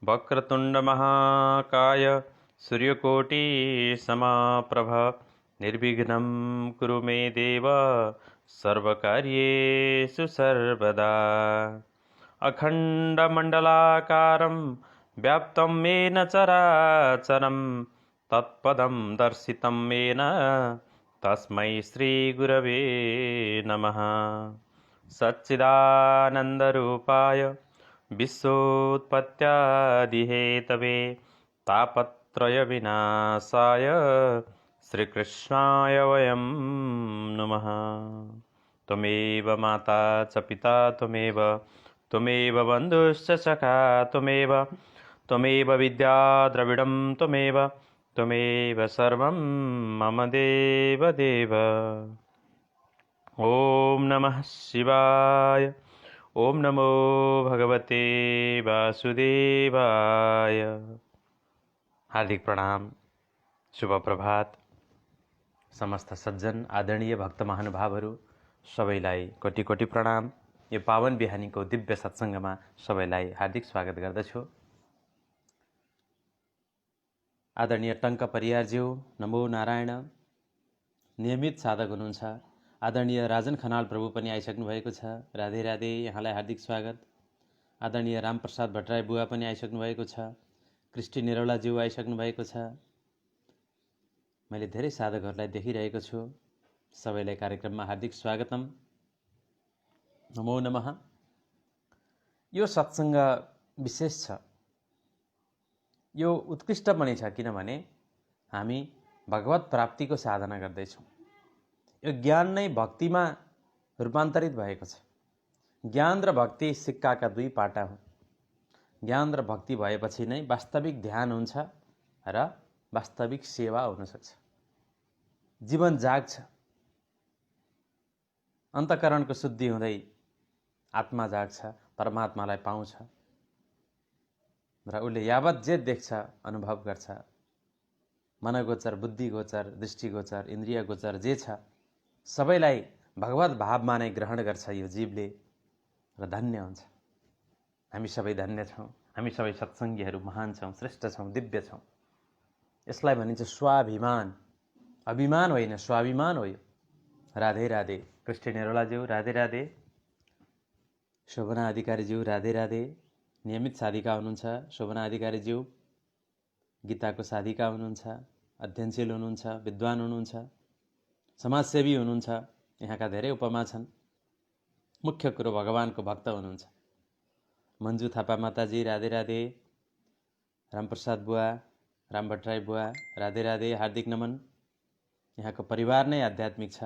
वक्रतुंड महाकाय सूर्यकोटि समाप्रभ निर्विघ्नं कुरु मे देव सर्वकार्येषु सर्वदा। अखण्डमण्डलाकारं व्याप्तं येन चराचरं तत्पदं दर्शितं येन तस्मै श्रीगुरवे नमः। सच्चिदानन्दरूपाय विश्वोत्पत्त्यादिहेतवे तापत्रयविनाशाय श्रीकृष्णाय वयं नमः। त्वमेव माता च पिता त्वमेव बन्धुश्च सखा त्वमेव विद्या द्रविडं त्वमेव सर्वं मम देव। ओम नमः शिवाय। ओम नमो भगवते वासुदेवाय। हार्दिक प्रणाम, शुभ प्रभात। समस्त सज्जन आदरणीय भक्त महानुभावहरू सबैलाई कोटि कोटि प्रणाम। यो पावन बिहानीको दिव्य सत्सङ्गमा सबैलाई हार्दिक स्वागत गर्दछु। आदरणीय टङ्क परियारज्यू नमो नारायण, नियमित साधक हुनुहुन्छ। आदरणीय राजन खनाल प्रभु पनि आइसक्नु भएको छ, राधे राधे, यहाँलाई हार्दिक स्वागत। आदरणीय रामप्रसाद भट्टराई बुवा पनि आइसक्नु भएको छ, कृष्टि निरौलाज्यू आइसक्नु भएको छ। मैले धेरै साधकहरूलाई देखिरहेको छु, सबैलाई कार्यक्रममा हार्दिक स्वागतम, नमो नमः। यो सत्सङ्ग विशेष छ, यो उत्कृष्ट पनि छ, किनभने हामी भगवत प्राप्तिको साधना गर्दैछौँ। यो ज्ञान नै भक्तिमा रूपान्तरित भएको छ। ज्ञान र भक्ति सिक्काका दुई पाटा हुन्। ज्ञान र भक्ति भएपछि नै वास्तविक ध्यान हुन्छ र वास्तविक सेवा हुन सक्छ। जीवन जाग्छ, अन्तःकरणको शुद्धि हुँदै आत्मा जाग्छ, परमात्मालाई पाउँछ र उसले यावत जे देख्छ अनुभव गर्छ, मनगोचर, बुद्धिगोचर, दृष्टिगोचर, इन्द्रिय गोचर जे छ सबैलाई भगवत भावमा नै ग्रहण गर्छ यो जीवले र धन्य हुन्छ। हामी सबै धन्य छौँ, हामी सबै सत्सङ्गीहरू महान छौँ, श्रेष्ठ छौँ, दिव्य छौँ। यसलाई भनिन्छ स्वाभिमान। अभिमान होइन, स्वाभिमान हो यो। राधे राधे। कृष्ण निरौलाज्यू राधे राधे, शोभना अधिकारीज्यू राधे राधे। नियमित साधिका हुनुहुन्छ शोभना अधिकारीज्यू, गीताको साधिका हुनुहुन्छ, अध्ययनशील हुनुहुन्छ, विद्वान हुनुहुन्छ, समाजसेवी हुनुहुन्छ। यहाँका धेरै उपमा छन्। मुख्य कुरो भगवानको भक्त हुनुहुन्छ। मन्जु थापा माताजी राधे राधे, रामप्रसाद बुवा, राम भट्टराई बुवा राधे राधे, हार्दिक नमन। यहाँको परिवार नै आध्यात्मिक छ।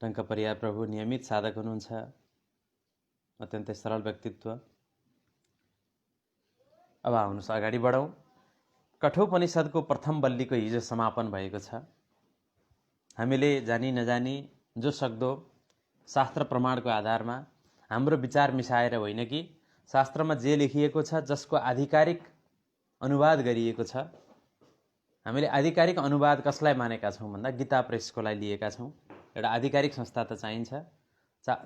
टङ्क परियार प्रभु नियमित साधक हुनुहुन्छ, अत्यन्तै सरल व्यक्तित्व। अब आउनुहोस् अगाडि बढौँ। कठोपनिषद्को प्रथम बल्लीको हिजो समापन भएको छ। हामीले जानी नजानी जो सक्दो शास्त्र प्रमाणको आधारमा हाम्रो विचार मिसाएर होइन कि शास्त्रमा जे लेखिएको छ, जसको आधिकारिक अनुवाद गरिएको छ, हामीले आधिकारिक अनुवाद कसलाई मानेका छौँ भन्दा गीता प्रेसकोलाई लिएका छौँ। एउटा आधिकारिक संस्था त चाहिन्छ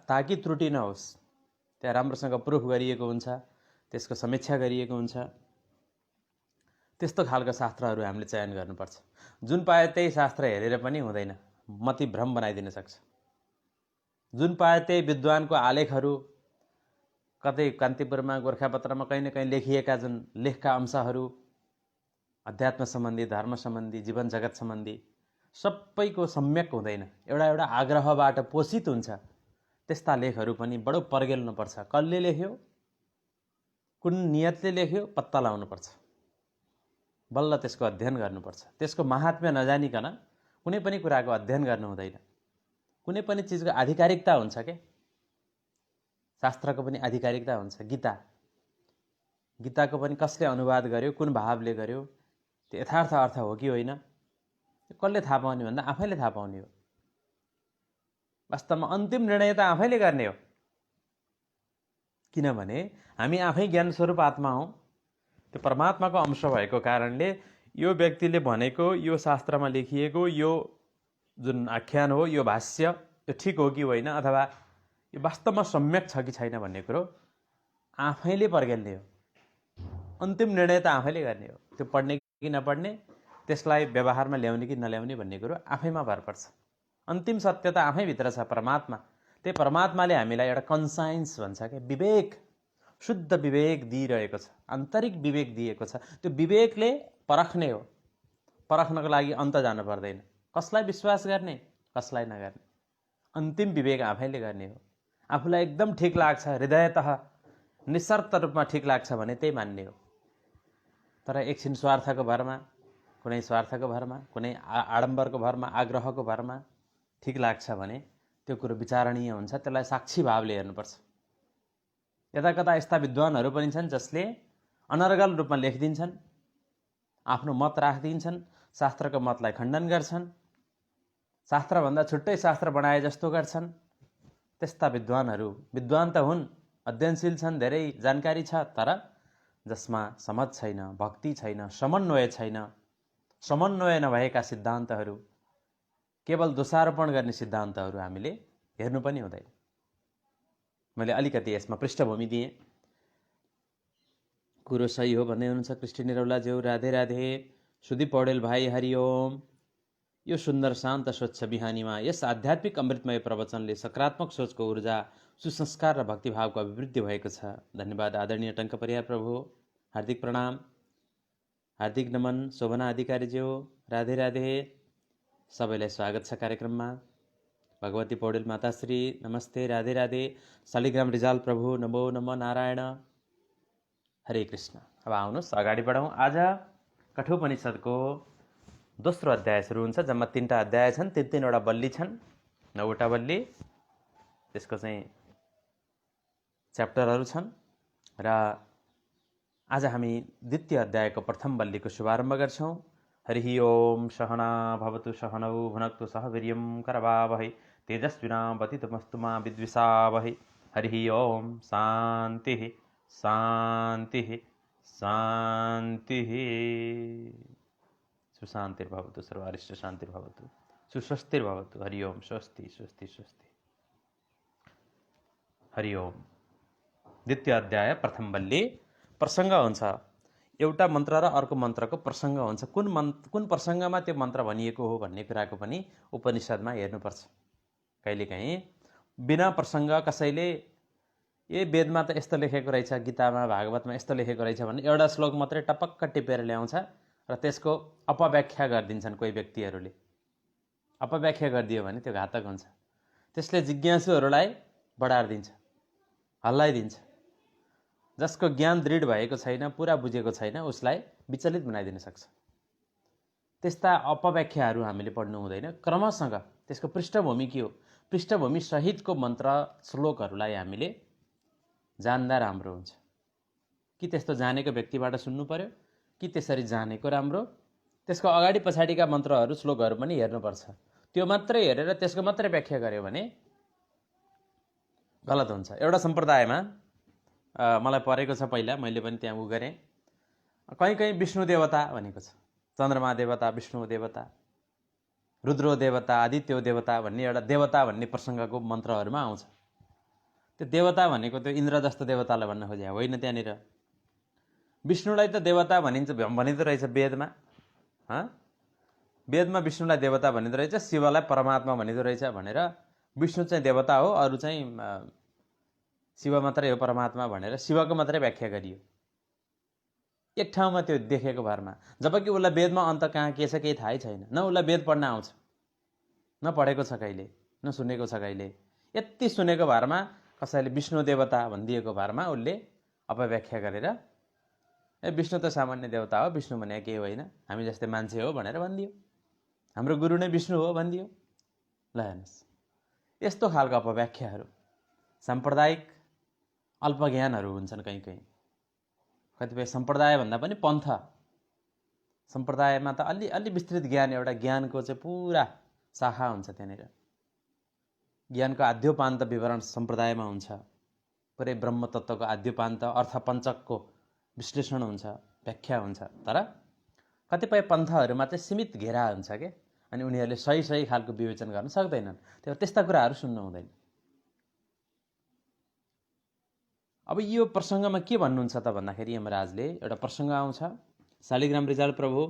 ताकि त्रुटि नहोस्। त्यहाँ राम्रोसँग प्रुफ गरिएको हुन्छ, त्यसको समीक्षा गरिएको हुन्छ। त्यस्तो खालको शास्त्रहरू हामीले चयन गर्नुपर्छ। जुन पाए त्यही शास्त्र हेरेर पनि हुँदैन, मति भ्रम बनाइदिन सक्छ। जुन पाए त्यही विद्वानको आलेखहरू, कतै कान्तिपुरमा, गोर्खापत्रमा कहीँ न कहीँ लेखिएका जुन लेखका अंशहरू अध्यात्म सम्बन्धी, धर्म सम्बन्धी, जीवन जगत सम्बन्धी, सबैको सम्यक हुँदैन। एउटा आग्रहबाट पोषित हुन्छ। त्यस्ता लेखहरू पनि बडो पर्गेल्नुपर्छ। कसले लेख्यो, कुन नियतले लेख्यो, पत्ता लगाउनुपर्छ। बल्ल त्यसको अध्ययन गर्नुपर्छ। त्यसको महात्म्य नजानिकन कुनै पनि कुराको अध्ययन गर्नु हुँदैन। कुनै पनि चिजको आधिकारिकता हुन्छ के, शास्त्रको पनि आधिकारिकता हुन्छ। गीताको पनि कसले अनुवाद गर्यो, कुन भावले गर्यो, त्यो यथार्थ अर्थ हो कि होइन, कसले थाहा पाउने भन्दा आफैले थाहा पाउने हो। वास्तवमा अन्तिम निर्णय त आफैले गर्ने हो, किनभने हामी आफै ज्ञान स्वरूप आत्मा हौँ। त्यो परमात्माको अंश भएको कारणले यो व्यक्तिले भनेको, यो शास्त्रमा लेखिएको यो जुन आख्यान हो, यो भाष्य, यो ठिक हो कि होइन, अथवा यो वास्तवमा सम्यक छ कि छैन भन्ने कुरो आफैले पर्गेल्ने हो। अन्तिम निर्णय त आफैले गर्ने हो। त्यो पढ्ने कि नपढ्ने, त्यसलाई व्यवहारमा ल्याउने कि नल्याउने भन्ने कुरो आफैमा भर पर्छ। अन्तिम सत्य त आफैभित्र छ, परमात्मा। त्यही परमात्माले हामीलाई एउटा कन्साइन्स भन्छ क्या, विवेक, शुद्ध विवेक दिइरहेको छ, आन्तरिक विवेक दिएको छ। त्यो विवेकले परख्ने हो। परख्नको लागि अन्त जानु पर्दैन। कसलाई विश्वास गर्ने, कसलाई नगर्ने, अन्तिम विवेक आफैले गर्ने हो। आफूलाई एकदम ठिक लाग्छ, हृदयतः निशर्त रूपमा ठिक लाग्छ भने त्यही मान्ने हो। तर एकछिन स्वार्थको भरमा, कुनै स्वार्थको भरमा, कुनै आडम्बरको भरमा, आग्रहको भरमा ठिक लाग्छ भने त्यो कुरो विचारणीय हुन्छ। त्यसलाई साक्षी भावले हेर्नुपर्छ। यता कता यस्ता विद्वानहरू पनि छन् जसले अनर्गल रूपमा लेखिदिन्छन्, आफ्नो मत राखिदिन्छन्, शास्त्रको मतलाई खण्डन गर्छन्, शास्त्रभन्दा छुट्टै शास्त्र बनाए जस्तो गर्छन्। त्यस्ता विद्वानहरू विद्वान त हुन्, अध्ययनशील छन्, धेरै जानकारी छ, तर जसमा समझ छैन, भक्ति छैन, समन्वय छैन, समन्वय नभएका सिद्धान्तहरू, केवल दोषारोपण गर्ने सिद्धान्तहरू हामीले हेर्नु पनि हुँदैन। मैले अलिकति यसमा पृष्ठभूमि दिएँ। कुरो सही हो भन्दै हुनुहुन्छ कृष्ण निरौलाज्यू, राधे राधे। सुदीप पौडेल भाइ, हरिओम। यो सुन्दर शान्त स्वच्छ बिहानीमा यस आध्यात्मिक अमृतमय प्रवचनले सकारात्मक सोचको ऊर्जा, सुसंस्कार र भक्तिभावको अभिवृद्धि भएको छ। धन्यवाद आदरणीय टङ्क परियार प्रभु। हार्दिक प्रणाम, हार्दिक नमन शोभना अधिकारीज्यू, राधे राधे। सबैलाई स्वागत छ कार्यक्रममा। भगवती पौडेल माताश्री नमस्ते, राधे राधे। शालिग्राम रिजाल प्रभु, नमो नमः नारायण, हरे कृष्ण। अब आउनुहोस् अगाडि बढौँ। आज कठोपनिषद्को दोस्रो अध्याय सुरु हुन्छ। जम्मा 3टा अध्याय छन्, 3-3वटा बल्ली छन्, 9वटा बल्ली, त्यसको चाहिँ च्याप्टरहरू छन्। र आज हामी द्वितीय अध्यायको प्रथम बल्लीको शुभारम्भ गर्छौँ। हरि ओम सहना भवतु सहनौ भुनक्तु सह वीर्यं करवावहै तेजस्विनावधीतमस्तु मा विद्विषावहै। हरि ओम शान्तिः शान्तिः शान्तिः। सुशान्तिर्भवतु, सर्वारिष्ट शान्तिर्भवतु, सुस्वस्तिर्भवतु। हरि ओम स्वस्ति स्वस्ति स्वस्ति। हरि ओम। द्वितीय अध्याय प्रथम बल्ली प्रसङ्ग हुन्छ। एउटा मन्त्र र अर्को मन्त्रको प्रसङ्ग हुन्छ। कुन प्रसङ्गमा त्यो मन्त्र भनिएको हो भन्ने कुराको पनि उपनिषदमा हेर्नुपर्छ। कहिलेकाहीँ बिना प्रसङ्ग कसैले ए वेदमा त यस्तो लेखेको रहेछ, गीतामा भागवतमा यस्तो लेखेको रहेछ भने एउटा श्लोक मात्रै टपक्क टिपेर ल्याउँछ र त्यसको अपव्याख्या गरिदिन्छन् कोही व्यक्तिहरूले। अपव्याख्या गरिदियो भने त्यो घातक हुन्छ। त्यसले जिज्ञासुहरूलाई बढारिदिन्छ, हल्लाइदिन्छ। जसको ज्ञान दृढ भएको छैन, पुरा बुझेको छैन, उसलाई विचलित बनाइदिन सक्छ। त्यस्ता अपव्याख्याहरू हामीले पढ्नु हुँदैन। क्रमसँग त्यसको पृष्ठभूमि के हो, पृष्ठभूमि सहितको मन्त्र श्लोकहरूलाई हामीले जान्दा राम्रो हुन्छ। कि त्यस्तो जानेको व्यक्तिबाट सुन्नु पर्यो, कि त्यसरी जानेको राम्रो। त्यसको अगाडि पछाडिका मन्त्रहरू श्लोकहरू पनि हेर्नुपर्छ। त्यो मात्रै हेरेर त्यसको मात्रै व्याख्या गर्यो भने गलत हुन्छ। एउटा सम्प्रदायमा मलाई परेको छ, पहिला मैले पनि त्यहाँ गरेँ, कहीँ विष्णु देवता भनेको छ, चन्द्रमा देवता, विष्णु देवता, रुद्रो देवता, आदित्य देवता भन्ने एउटा देवता भन्ने प्रसङ्गको मन्त्रहरूमा आउँछ। त्यो देवता भनेको त्यो इन्द्र जस्तो देवतालाई भन्न खोजे होइन। त्यहाँनिर विष्णुलाई त देवता भनिँदो रहेछ वेदमा। वेदमा विष्णुलाई देवता भनिँदो रहेछ, शिवलाई परमात्मा भनिँदो रहेछ भनेर विष्णु चाहिँ देवता हो, अरू चाहिँ शिव मात्रै हो परमात्मा भनेर शिवको मात्रै व्याख्या गरियो एक ठाउँमा। त्यो देखेको भरमा, जबकि उसलाई वेदमा अन्त कहाँ के छ केही थाहै छैन। न उसलाई वेद पढ्न आउँछ, न पढेको छ कहिले, न सुनेको छ कहिले। यति सुनेको भरमा कसैले विष्णु देवता भनिदिएको भरमा उसले अपव्याख्या गरेर ए विष्णु त सामान्य देवता हो, विष्णु भने केही होइन, हामी जस्तै मान्छे हो भनेर भनिदियो। हाम्रो गुरु नै विष्णु हो भनिदियो। ल हेर्नुहोस्, यस्तो खालको अपव्याख्याहरू साम्प्रदायिक अल्पज्ञानहरू हुन्छन्। कहीँ कतिपय सम्प्रदाय भन्दा पनि पन्थ, सम्प्रदायमा त अलि विस्तृत ज्ञान, एउटा ज्ञानको चाहिँ पुरा शाखा हुन्छ। त्यहाँनिर ज्ञानको आद्योपान्त विवरण सम्प्रदायमा हुन्छ। पुरै ब्रह्मतत्त्वको आद्योपान्त अर्थपञ्चकको विश्लेषण हुन्छ, व्याख्या हुन्छ। तर कतिपय पन्थहरूमा चाहिँ सीमित घेरा हुन्छ के, अनि उनीहरूले सही खालको विवेचन गर्न सक्दैनन्। त्यस्ता कुराहरू सुन्नु हुँदैन। अब यो प्रसङ्गमा के भन्नुहुन्छ त भन्दाखेरि यमराजले एउटा प्रसङ्ग आउँछ। शालिग्राम रिजाल प्रभु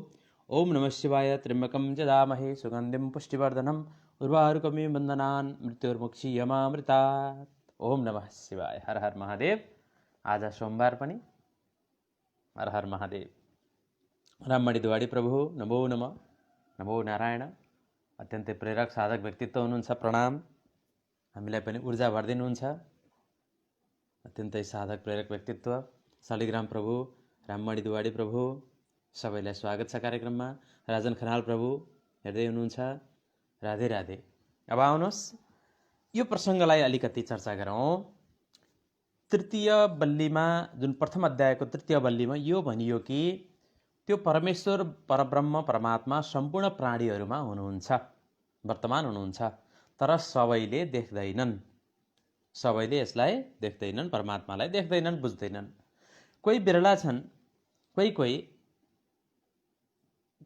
ओम नमः शिवाय त्र्यम्बकं यजामहे सुगन्धिं पुष्टिवर्धनम् उर्वारुकमिव बन्धनान् मृत्युर्मुक्षीयमामृतात्। ओम नमः शिवाय। हर हर महादेव। आज सोमबार पनि हर हर महादेव। राममणि दुवाडी प्रभु नमो नमः। नमो नारायण। अत्यन्तै प्रेरक साधक व्यक्तित्व हुनुहुन्छ, प्रणाम। हामीलाई पनि ऊर्जा भरिदिनुहुन्छ। अत्यन्तै साधक प्रेरक व्यक्तित्व शालिग्राम प्रभु, राममणि दुवाडी प्रभु, सबैलाई स्वागत छ कार्यक्रममा। राजन खनाल प्रभु हेर्दै हुनुहुन्छ, राधे राधे। अब आउनुहोस् यो प्रसङ्गलाई अलिकति चर्चा गरौँ। तृतीय बल्लीमा, जुन प्रथम अध्यायको तृतीय बल्लीमा यो भनियो कि त्यो परमेश्वर परब्रह्म परमात्मा सम्पूर्ण प्राणीहरूमा हुनुहुन्छ, वर्तमान हुनुहुन्छ, तर सबैले देख्दैनन्। सबैले यसलाई देख्दैनन्, परमात्मालाई देख्दैनन्, बुझ्दैनन्। कोही बिरला छन्,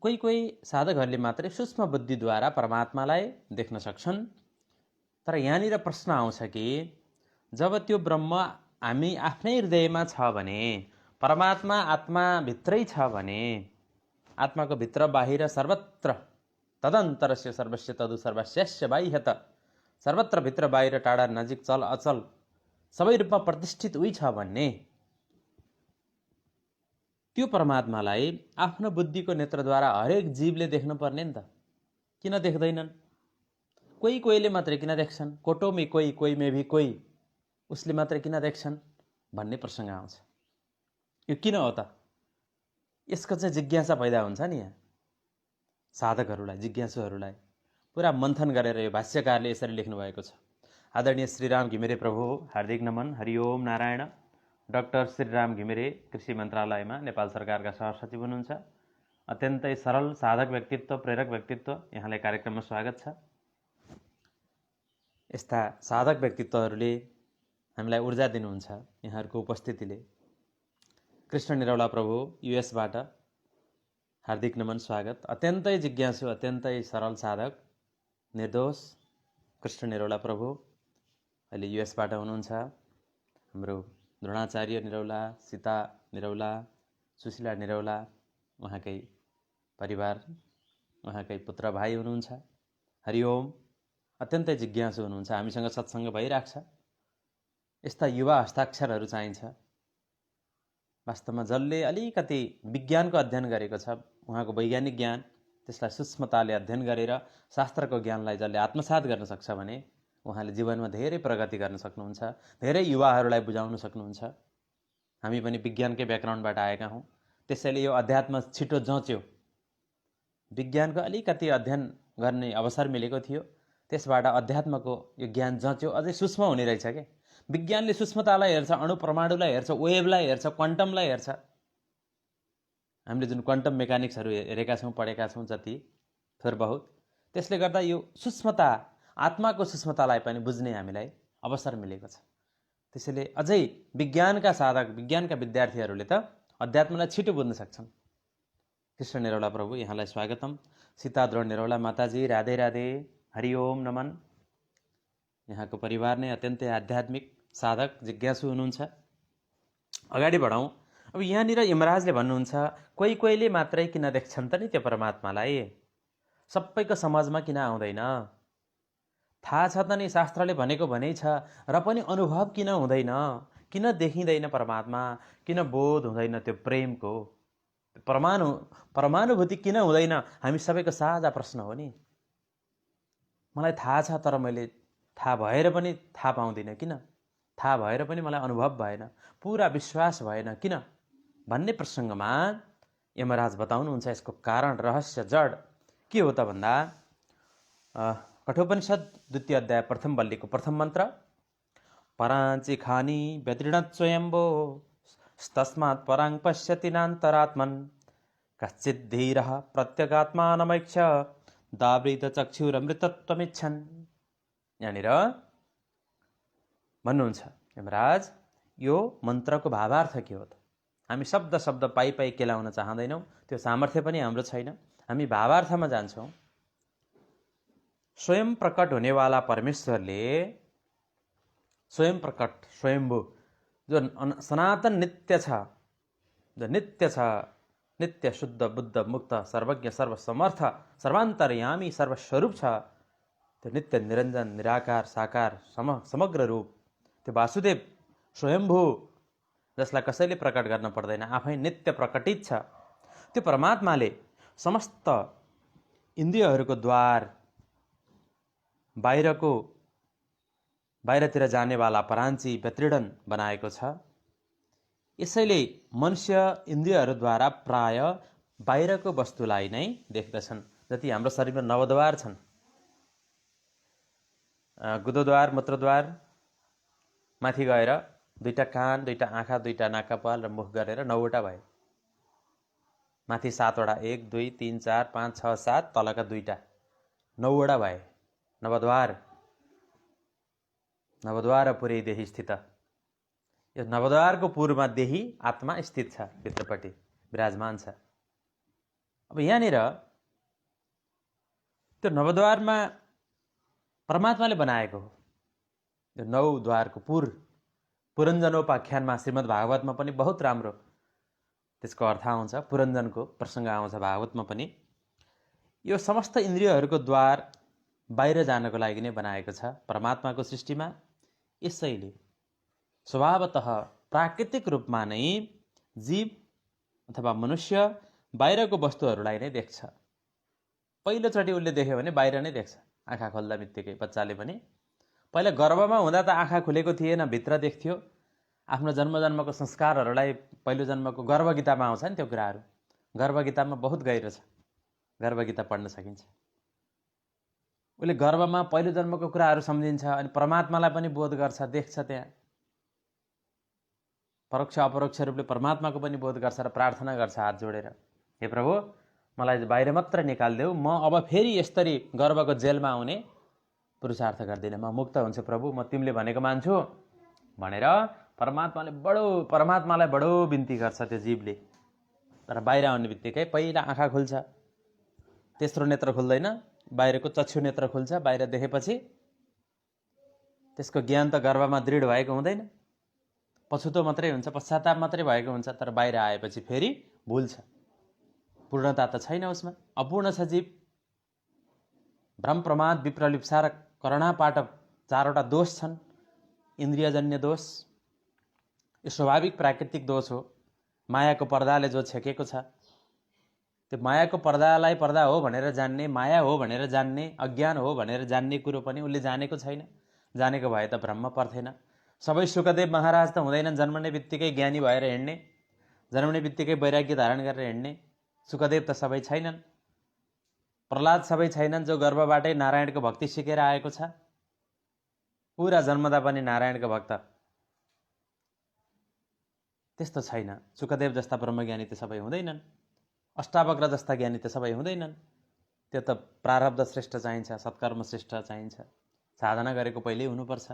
कोही साधकहरूले मात्रै सूक्ष्म बुद्धिद्वारा परमात्मालाई देख्न सक्छन्। तर यहाँनिर प्रश्न आउँछ कि जब त्यो ब्रह्म हामी आफ्नै हृदयमा छ भने, परमात्मा आत्माभित्रै छ भने, आत्माको भित्र बाहिर सर्वत्र तदन्तरस्य सर्वस्य तदु सर्वस्यस्य बाह्यत, सर्वत्र भित्र बाहिर टाढा नजिक चल अचल सबै रूपमा प्रतिष्ठित उही छ भन्ने त्यो परमात्मालाई आफ्नो बुद्धिको नेत्रद्वारा हरेक जीवले देख्नु पर्ने नि त। किन देख्दैनन्? कोहीले मात्रै किन देख्छन्? कोटोमी कोही में भी कोही, उसले मात्रै किन देख्छन् भन्ने प्रसङ्ग आउँछ। यो किन हो त? यसको चाहिँ जिज्ञासा पैदा हुन्छ नि यहाँ साधकहरूलाई, जिज्ञासुहरूलाई। पुरा मन्थन गरेर यो भाष्यकारले यसरी लेख्नु भएको छ। आदरणीय श्रीराम घिमिरे प्रभु हार्दिक नमन। हरिओम नारायण। डाक्टर श्रीराम घिमिरे कृषि मन्त्रालयमा नेपाल सरकारका सहसचिव हुनुहुन्छ। अत्यन्तै सरल साधक व्यक्तित्व, प्रेरक व्यक्तित्व। यहाँलाई कार्यक्रममा स्वागत छ। यस्ता साधक व्यक्तित्वहरूले हामीलाई ऊर्जा दिनुहुन्छ यहाँहरूको उपस्थितिले। कृष्ण निरौला प्रभु युएसबाट हार्दिक नमन, स्वागत। अत्यन्तै जिज्ञासु, अत्यन्तै सरल साधक, निर्दोष कृष्ण निरौला प्रभु अहिले युएसबाट हुनुहुन्छ। हाम्रो द्रोणाचार्य निरौला, सीता निरौला, सुशीला निरौला, उहाँकै परिवार, उहाँकै पुत्र भाइ हुनुहुन्छ। हरिओम। अत्यन्तै जिज्ञासु हुनुहुन्छ। हामीसँग सत्सङ्ग भइरहेको छ। यस्ता युवा हस्ताक्षरहरू चाहिन्छ। वास्तवमा जसले अलिकति विज्ञानको अध्ययन गरेको छ, उहाँको वैज्ञानिक ज्ञान, त्यसलाई सूक्ष्मताले अध्ययन गरेर शास्त्रको ज्ञानलाई जसले आत्मसात गर्न सक्छ भने उहाँले जीवनमा धेरै प्रगति गर्न सक्नुहुन्छ, धेरै युवाहरूलाई बुझाउन सक्नुहुन्छ। हामी पनि विज्ञानकै ब्याकग्राउन्डबाट आएका हौँ, त्यसैले यो अध्यात्म छिटो जँच्यो। विज्ञानको अलिकति अध्ययन गर्ने अवसर मिलेको थियो, त्यसबाट अध्यात्मको यो ज्ञान जँच्यो। अझै सूक्ष्म हुने रहेछ क्या। विज्ञानले सूक्ष्मतालाई हेर्छ, अणु परमाणुलाई हेर्छ, वेभलाई हेर्छ, क्वान्टमलाई हेर्छ। हामीले जुन क्वान्टम मेकानिक्सहरू हेरेका छौँ, पढेका छौँ जति थोर बहुत, त्यसले गर्दा यो सूक्ष्मता, आत्माको सूक्ष्मतालाई पनि बुझ्ने हामीलाई अवसर मिलेको छ। त्यसैले अझै विज्ञानका साधक, विज्ञानका विद्यार्थीहरूले त अध्यात्मलाई छिटो बुझ्न सक्छन्। कृष्ण निरौला प्रभु यहाँलाई स्वागतम। सीता द्रोण निरौला माताजी राधे राधे। हरिओम नमन। यहाँको परिवार नै अत्यन्तै आध्यात्मिक साधक, जिज्ञासु हुनुहुन्छ। अगाडि बढौँ। अब यहाँनिर यमराजले भन्नुहुन्छ कोहीले मात्रै किन देख्छन् त नि त्यो परमात्मालाई, सबैको समाजमा किन आउँदैन? थाहा छ त नि, शास्त्रले भनेको भनै छ, र पनि अनुभव किन हुँदैन? किन देखिँदैन परमात्मा? किन बोध हुँदैन त्यो प्रेमको? परमानुभूति किन हुँदैन? हामी सबैको साझा प्रश्न हो नि। मलाई थाहा छ, तर मैले थाहा भएर पनि थाहा पाउँदिनँ किन? थाहा भएर पनि मलाई अनुभव भएन, पुरा विश्वास भएन किन भन्ने प्रसङ्गमा यमराज बताउनुहुन्छ यसको कारण, रहस्य, जड के हो त भन्दा कठोपनिषद 2य अध्याय प्रथम बल्लीको प्रथम मन्त्र, पराञ्ची खानी व्यतीर्णत् स्वयम्भो तस्मात् पराङ पश्यति नान्तरात्मन् कश्चित् धीरः प्रत्यगात्मानमैक्ष दावृत चक्षुरमृतत्वमिच्छन्। यहाँनिर भन्नुहुन्छ यमराज, यो मन्त्रको भावार्थ के हो त? हामी शब्द शब्द पाइ केलाउन चाहँदैनौँ, त्यो सामर्थ्य पनि हाम्रो छैन। हामी भावार्थमा जान्छौँ। स्वयं प्रकट हुनेवाला परमेश्वरले स्वयं प्रकट, स्वयम्भू जो सनातन नित्य छ, जो नित्य छ, नित्य शुद्ध बुद्ध मुक्त सर्वज्ञ सर्वसमर्थ सर्वान्तर्यामी सर्वस्वरूप छ, त्यो नित्य निरञ्जन निराकार साकार समग्र रूप, त्यो वासुदेव स्वयम्भू जसलाई कसैले प्रकट गर्न पर्दैन, आफै नित्य प्रकटित छ, त्यो परमात्माले समस्त इन्द्रियहरूको द्वार, बाहिरतिर जानेवाला पराञ्ची व्यतीडन बनाएको छ। यसैले मनुष्य इन्द्रियहरूद्वारा प्राय बाहिरको वस्तुलाई नै देख्दछन्। जति हाम्रो शरीरमा नवद्वार छन्, गुदोद्वार, मूत्रद्वार, माथि गएर दुईटा कान, दुईटा आँखा, दुईटा नाक कपाल र मुख गरेर 9वटा भए। माथि 7वटा, 1 2 3 4 5 6 7, तलका दुईटा 9वटा भए। नवद्वार पुरै देही स्थित। यो नवद्वारको पूर्वमा देही आत्मा स्थित छ, भित्रपट्टि विराजमान छ। अब यहाँनिर त्यो नवद्वारमा परमात्माले बनाएको हो। यो 9 द्वारको पुरञ्जनोपाख्यानमा श्रीमद् भागवतमा पनि बहुत राम्रो त्यसको अर्थ आउँछ, पुरञ्जनको प्रसङ्ग आउँछ भागवतमा पनि। यो समस्त इन्द्रियहरूको द्वार बाहिर जानको लागि नै बनाएको छ परमात्माको सृष्टिमा। यसैले स्वभावतः प्राकृतिक रूपमा नै जीव अथवा मनुष्य बाहिरको वस्तुहरूलाई नै देख्छ। पहिलोचोटि उसले देख्यो भने बाहिर नै देख्छ। आँखा खोल्दा बित्तिकै बच्चाले पनि पहिला गर्भमा हुँदा त आँखा खुलेको थिएन, भित्र देख्थ्यो। आफ्नो जन्मजन्मको संस्कारहरूलाई पहिलो जन्मको गर्भगीतामा आउँछ नि त्यो कुराहरू। गर्भगीतामा बहुत गहिरो छ, गर्भगीता पढ्न सकिन्छ। उसले गर्भमा पहिलो जन्मको कुराहरू सम्झिन्छ अनि परमात्मालाई पनि बोध गर्छ, देख्छ। त्यहाँ परोक्ष अपरोक्ष रूपले परमात्माको पनि बोध गर्छ र प्रार्थना गर्छ हात जोडेर, हे प्रभु मलाई बाहिर मात्र निकालिदेऊ, म अब फेरि यसरी गर्भको जेलमा आउने पुरुषार्थ गर्दिनँ, म मुक्त हुन्छु प्रभु, म तिमीले भनेको मान्छु भनेर परमात्मालाई बडो बिन्ती गर्छ त्यो जीवले। तर बाहिर आउने बित्तिकै पहिला आँखा खुल्छ, तेस्रो नेत्र खुल्दैन, बाहिरको चक्षु नेत्र खुल्छ। बाहिर देखेपछि त्यसको ज्ञान त गर्भमा दृढ भएको हुँदैन, पछुतो मात्रै हुन्छ, पश्चाताप मात्रै भएको हुन्छ। तर बाहिर आएपछि फेरि भुल्छ, पूर्णता त छैन उसमा, अपूर्ण छ जीव। भ्रम प्रमाद विप्रलिप्सा र करुणापाटव 4वटा दोष छन्, इन्द्रियजन्य दोष। यो स्वाभाविक प्राकृतिक दोष हो। मायाको पर्दाले जो छेकेको छ, त्यो मायाको पर्दालाई पर्दा हो भनेर जान्ने, माया हो भनेर जान्ने, अज्ञान हो भनेर जान्ने कुरो पनि उसले जानेको छैन। जानेको भए त भ्रममा पर्थेन। सबै सुखदेव महाराज त हुँदैनन् जन्मने बित्तिकै ज्ञानी भएर हिँड्ने, जन्मने बित्तिकै वैराग्य धारण गरेर हिँड्ने। सुखदेव त सबै छैनन्, प्रहलाद सबै छैनन् जो गर्भबाटै नारायणको भक्ति सिकेर आएको छ। पुरा जन्मदा पनि नारायणको भक्त त्यस्तो छैन। सुखदेव जस्ता ब्रह्मज्ञानी त सबै हुँदैनन्, अष्टावक्र जस्ता ज्ञानी त सबै हुँदैनन्। त्यो त प्रारब्ध श्रेष्ठ चाहिन्छ, सत्कर्म श्रेष्ठ चाहिन्छ, साधना गरेको पहिल्यै हुनुपर्छ।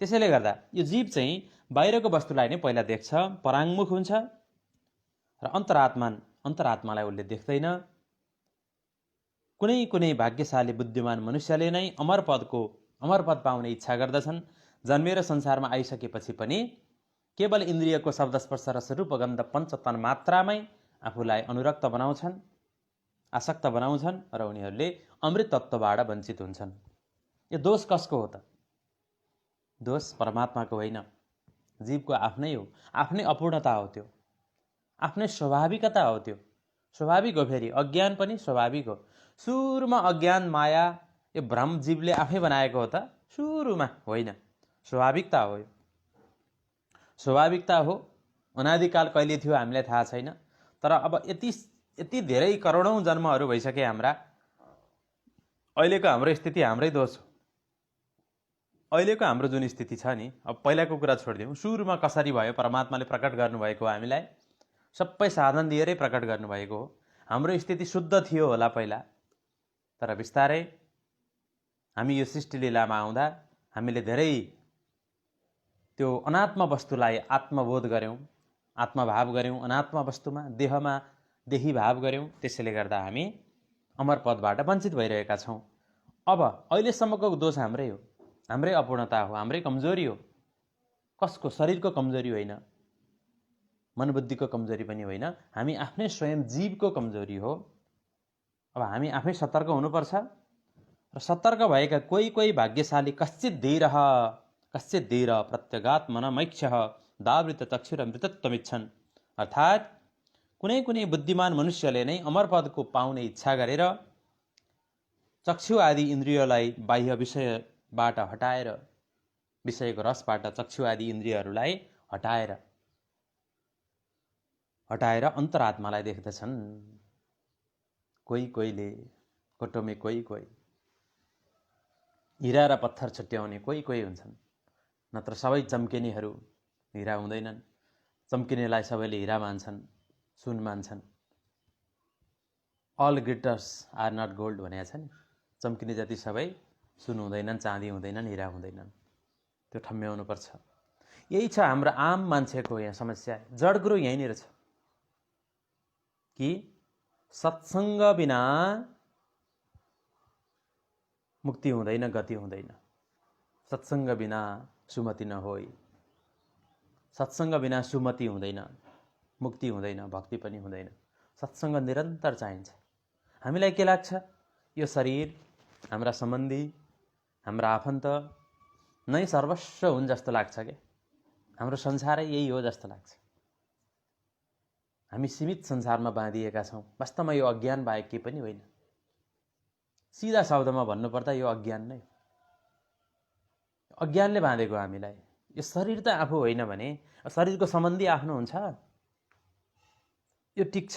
त्यसैले गर्दा यो जीव चाहिँ बाहिरको वस्तुलाई नै पहिला देख्छ, पराङ्मुख हुन्छ र अन्तरात्मालाई उसले देख्दैन। कुनै भाग्यशाली बुद्धिमान मनुष्यले नै अमर पद पाउने इच्छा गर्दछन्। जन्मेर संसारमा आइसकेपछि पनि केवल इन्द्रियको शब्द स्पर्श रस रूप गन्ध पञ्चतन मात्रामै आफूलाई अनुरक्त बनाउँछन्, आसक्त बनाउँछन् र उनीहरूले अमृत तत्त्वबाट वञ्चित हुन्छन्। यो दोष कसको हो त? दोष परमात्माको होइन, जीवको आफ्नै हो, आफ्नै अपूर्णता हो, त्यो आफ्नै स्वाभाविकता हो। त्यो स्वाभाविक हो। फेरि अज्ञान पनि स्वाभाविक हो। सुरुमा अज्ञान माया यो भ्रम जीवले आफै बनाएको हो त? सुरुमा होइन, स्वाभाविकता हो। यो स्वाभाविकता हो। अनादिकाल कहिले थियो हामीलाई थाहा छैन। तर अब यति धेरै करोडौँ जन्महरू भइसके हाम्रा। अहिलेको हाम्रो स्थिति हाम्रै दोष हो। अहिलेको हाम्रो जुन स्थिति छ नि, अब पहिलाको कुरा छोडिदिउँ, सुरुमा कसरी भयो परमात्माले प्रकट गर्नुभएको हो, हामीलाई सबै साधन दिएरै प्रकट गर्नुभएको हो। हाम्रो स्थिति शुद्ध थियो होला पहिला, तर बिस्तारै हामी यो सृष्टि लीलामा आउँदा हामीले धेरै त्यो अनात्म वस्तुलाई आत्मबोध गऱ्यौँ, आत्मभाव गऱ्यौँ, अनात्म वस्तुमा देहमा देही भाव गऱ्यौँ। त्यसैले गर्दा हामी अमर पदबाट वञ्चित भइरहेका छौँ। अब अहिलेसम्मको दोष हाम्रै हो, हाम्रै अपूर्णता हो, हाम्रै कमजोरी हो। कसको? शरीरको कमजोरी होइन, मनबुद्धिको कमजोरी पनि होइन, हामी आफ्नै स्वयं जीवको कमजोरी हो। अब हामी आफै सतर्क हुनुपर्छ र सतर्क भएका कोही भाग्यशाली कश्चित धीर प्रत्यगात्मनमैक्षः दावृत चक्षुर मृतत्वमिच्छन्। अर्थात् कुनै बुद्धिमान मनुष्यले नै अमरपदको पाउने इच्छा गरेर चक्षु आदि इन्द्रियलाई बाह्य विषयबाट हटाएर, विषयको रसबाट चक्षु आदि इन्द्रियहरूलाई हटाएर अन्तरात्मालाई देख्दछन्। कोहीले कोटोमे कोही हिरा र पत्थर छुट्याउने कोही हुन्छन्, नत्र सबै चम्किनेहरू हिरा हुँदैनन्। चम्किनेलाई सबैले हिरा मान्छन्, सुन मान्छन्। All glitters are not gold भनेको छ नि। चम्किने जति सबै सुन हुँदैनन्, चाँदी हुँदैनन्, हिरा हुँदैनन्। त्यो ठम्म्याउनुपर्छ। यही छ हाम्रो आम मान्छेको यहाँ समस्या। जड कुरो यहीँनिर छ कि सत्सङ्ग बिना मुक्ति हुँदैन, गति हुँदैन। सत्सङ्ग बिना सुमति नहोई। सत्सङ्ग बिना सुमति हुँदैन, मुक्ति हुँदैन, भक्ति पनि हुँदैन। सत्सङ्ग निरन्तर चाहिन्छ। हामीलाई के लाग्छ? यो शरीर, हाम्रा सम्बन्धी, हाम्रा आफन्त नै सर्वस्व हुन् जस्तो लाग्छ के? हाम्रो संसारै यही हो जस्तो लाग्छ। हामी सीमित संसारमा बाँधिएका छौँ। वास्तवमा यो अज्ञान बाहेक केही पनि होइन। सिधा शब्दमा भन्नुपर्दा यो अज्ञान नै। अज्ञानले बाँधेको हामीलाई। यो शरीर त आफू होइन भने शरीरको सम्बन्धी आफ्नो हुन्छ, यो टिक्छ।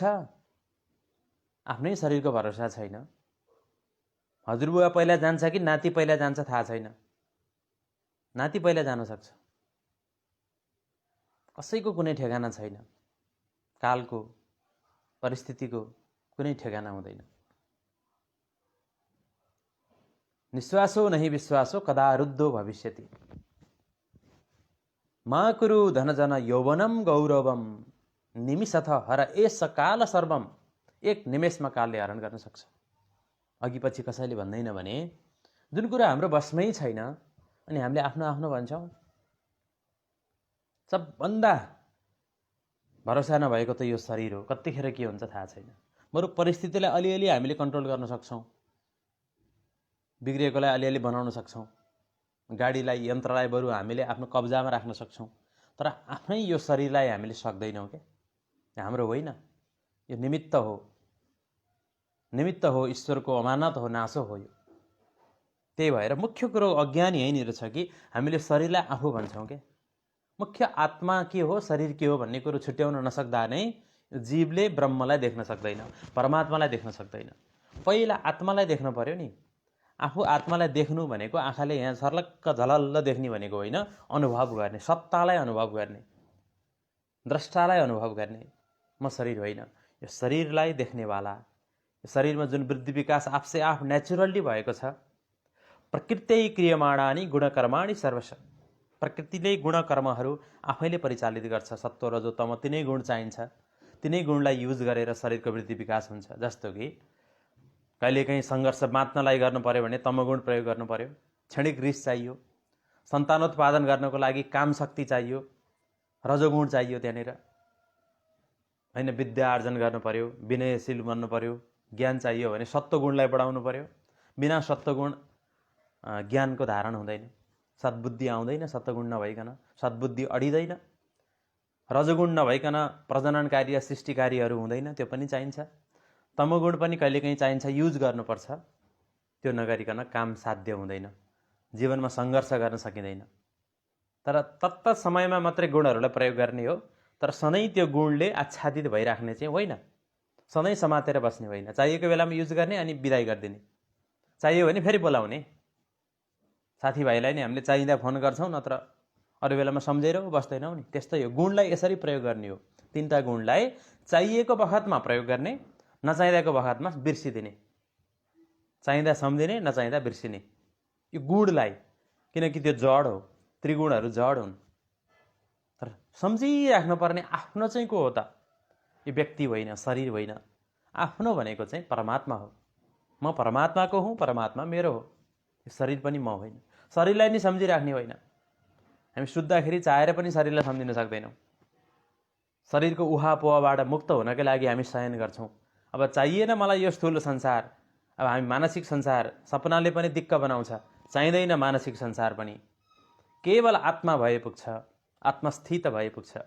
आफ्नै शरीरको भरोसा छैन। हजुरबुवा पहिला जान्छ कि नाति पहिला जान्छ थाहा छैन। नाति पहिला जान सक्छ। कसैको कुनै ठेगाना छैन। कालको, परिस्थितिको कुनै ठेगाना हुँदैन। निश्वासो नहि विश्वासो कदा रुद्धो भविष्यति। मा कुरु धनजन यौवनम गौरवम निमिषथ हर एष काल सर्वम। एक निमेषमा कालले हरण गर्न सक्छ। अघि पछि कसैले भन्दैन भने जुन कुरा हाम्रो बसमै छैन अनि हामीले आफ्नो आफ्नो भन्छौँ। सबभन्दा भरोसा नभएको त यो शरीर हो। कतिखेर के हुन्छ थाहा छैन। बरु परिस्थितिलाई अलिअलि हामीले कन्ट्रोल गर्न सक्छौँ। बिग्रिएकोलाई अलिअलि बनाउन सक्छौँ। गाडीलाई, यन्त्रलाई बरु हामीले आफ्नो कब्जामा राख्न सक्छौँ। तर आफ्नै यो शरीरलाई हामीले सक्दैनौँ के? हाम्रो होइन, यो निमित्त हो। निमित्त हो, ईश्वरको अमानत हो, नासो हो यो। त्यही भएर मुख्य कुरो अज्ञान यहीँनिर छ कि हामीले शरीरलाई आफू भन्छौँ के? मुख्य आत्मा के हो, शरीर के हो भन्ने कुरो छुट्याउन नसक्दा नै जीवले ब्रह्मलाई देख्न सक्दैन, परमात्मालाई देख्न सक्दैन। पहिला आत्मालाई देख्न पर्यो नि। आफू आत्मालाई देख्नु भनेको आँखाले यहाँ सर्लक्क झलल्ल देख्ने भनेको होइन, अनुभव गर्ने, सत्तालाई अनुभव गर्ने, द्रष्टालाई अनुभव गर्ने। म शरीर होइन, यो शरीरलाई देख्नेवाला। यो शरीरमा जुन वृद्धि विकास आफसे आफ नेचुरल्ली भएको छ। प्रकृत्यै क्रियमाणानि गुणकर्माणि सर्वश। प्रकृतिले गुणकर्महरू आफैले परिचालित गर्छ। सत्व रजो तम तिनै गुण चाहिन्छ। तिनै गुणलाई युज गरेर शरीरको वृद्धि विकास हुन्छ। जस्तो कि कहिलेकाहीँ सङ्घर्ष बाँच्नलाई गर्नु पर्यो भने तमगुण प्रयोग गर्नु पर्यो। क्षणिक रिस चाहियो। सन्तानोत्पादन गर्नको लागि काम शक्ति चाहियो, रजोगुण चाहियो त्यहाँनिर होइन। विद्या आर्जन गर्नु पर्यो, विनयशील बन्नु पर्यो, ज्ञान चाहियो भने सत्वगुणलाई बढाउनु पर्यो। बिना सत्वगुण ज्ञानको धारण हुँदैन। सद्बुद्धि आउँदैन सत्वगुण नभइकन। सद्बुद्धि अडिँदैन। रजोगुण नभइकन प्रजनन कार्य, सृष्टि कार्यहरू हुँदैन। त्यो पनि चाहिन्छ। तमोगुण पनि कहिलेकाहीँ चाहिन्छ, युज गर्नुपर्छ। त्यो नगरिकन काम साध्य हुँदैन। जीवनमा सङ्घर्ष गर्न सकिँदैन। तर तत्त समयमा मात्रै गुणहरूलाई प्रयोग गर्ने हो। तर सधैँ त्यो गुणले आच्छादित भइराख्ने चाहिँ होइन। सधैँ समातेर बस्ने होइन। चाहिएको बेलामा युज गर्ने अनि बिदाई गरिदिने। चाहियो भने फेरि बोलाउने। साथीभाइलाई नि हामीले चाहिँदा फोन गर्छौँ, नत्र अरू बेलामा सम्झेर बस्दैनौँ नि। त्यस्तै हो, गुणलाई यसरी प्रयोग गर्ने हो। तिनवटा गुणलाई चाहिएको बखतमा प्रयोग गर्ने, नचाहिँदाको बखतमा बिर्सिदिने। चाहिँदा सम्झिने, नचाहिँदा बिर्सिने। यो गुणलाई, किनकि त्यो जड हो। त्रिगुणहरू जड हुन्। तर सम्झिराख्नुपर्ने आफ्नो चाहिँ को हो त? यो व्यक्ति होइन, शरीर होइन। आफ्नो भनेको चाहिँ परमात्मा हो। म परमात्माको हुँ, परमात्मा मेरो हो। यो शरीर पनि म होइन। शरीरलाई नि सम्झिराख्ने होइन हामी सुत्दाखेरि चाहेर पनि शरीरलाई सम्झिन सक्दैनौँ। शरीरको उहापोहाबाट मुक्त हुनकै लागि हामी शयन गर्छौँ। अब चाहिएन मलाई यो स्थूल संसार, अब हामी मानसिक संसार सपनाले पनि दिक्क बनाउँछ, चाहिँदैन मानसिक संसार पनि। केवल आत्मा भए पुग्छ, आत्मस्थित भए पुग्छ।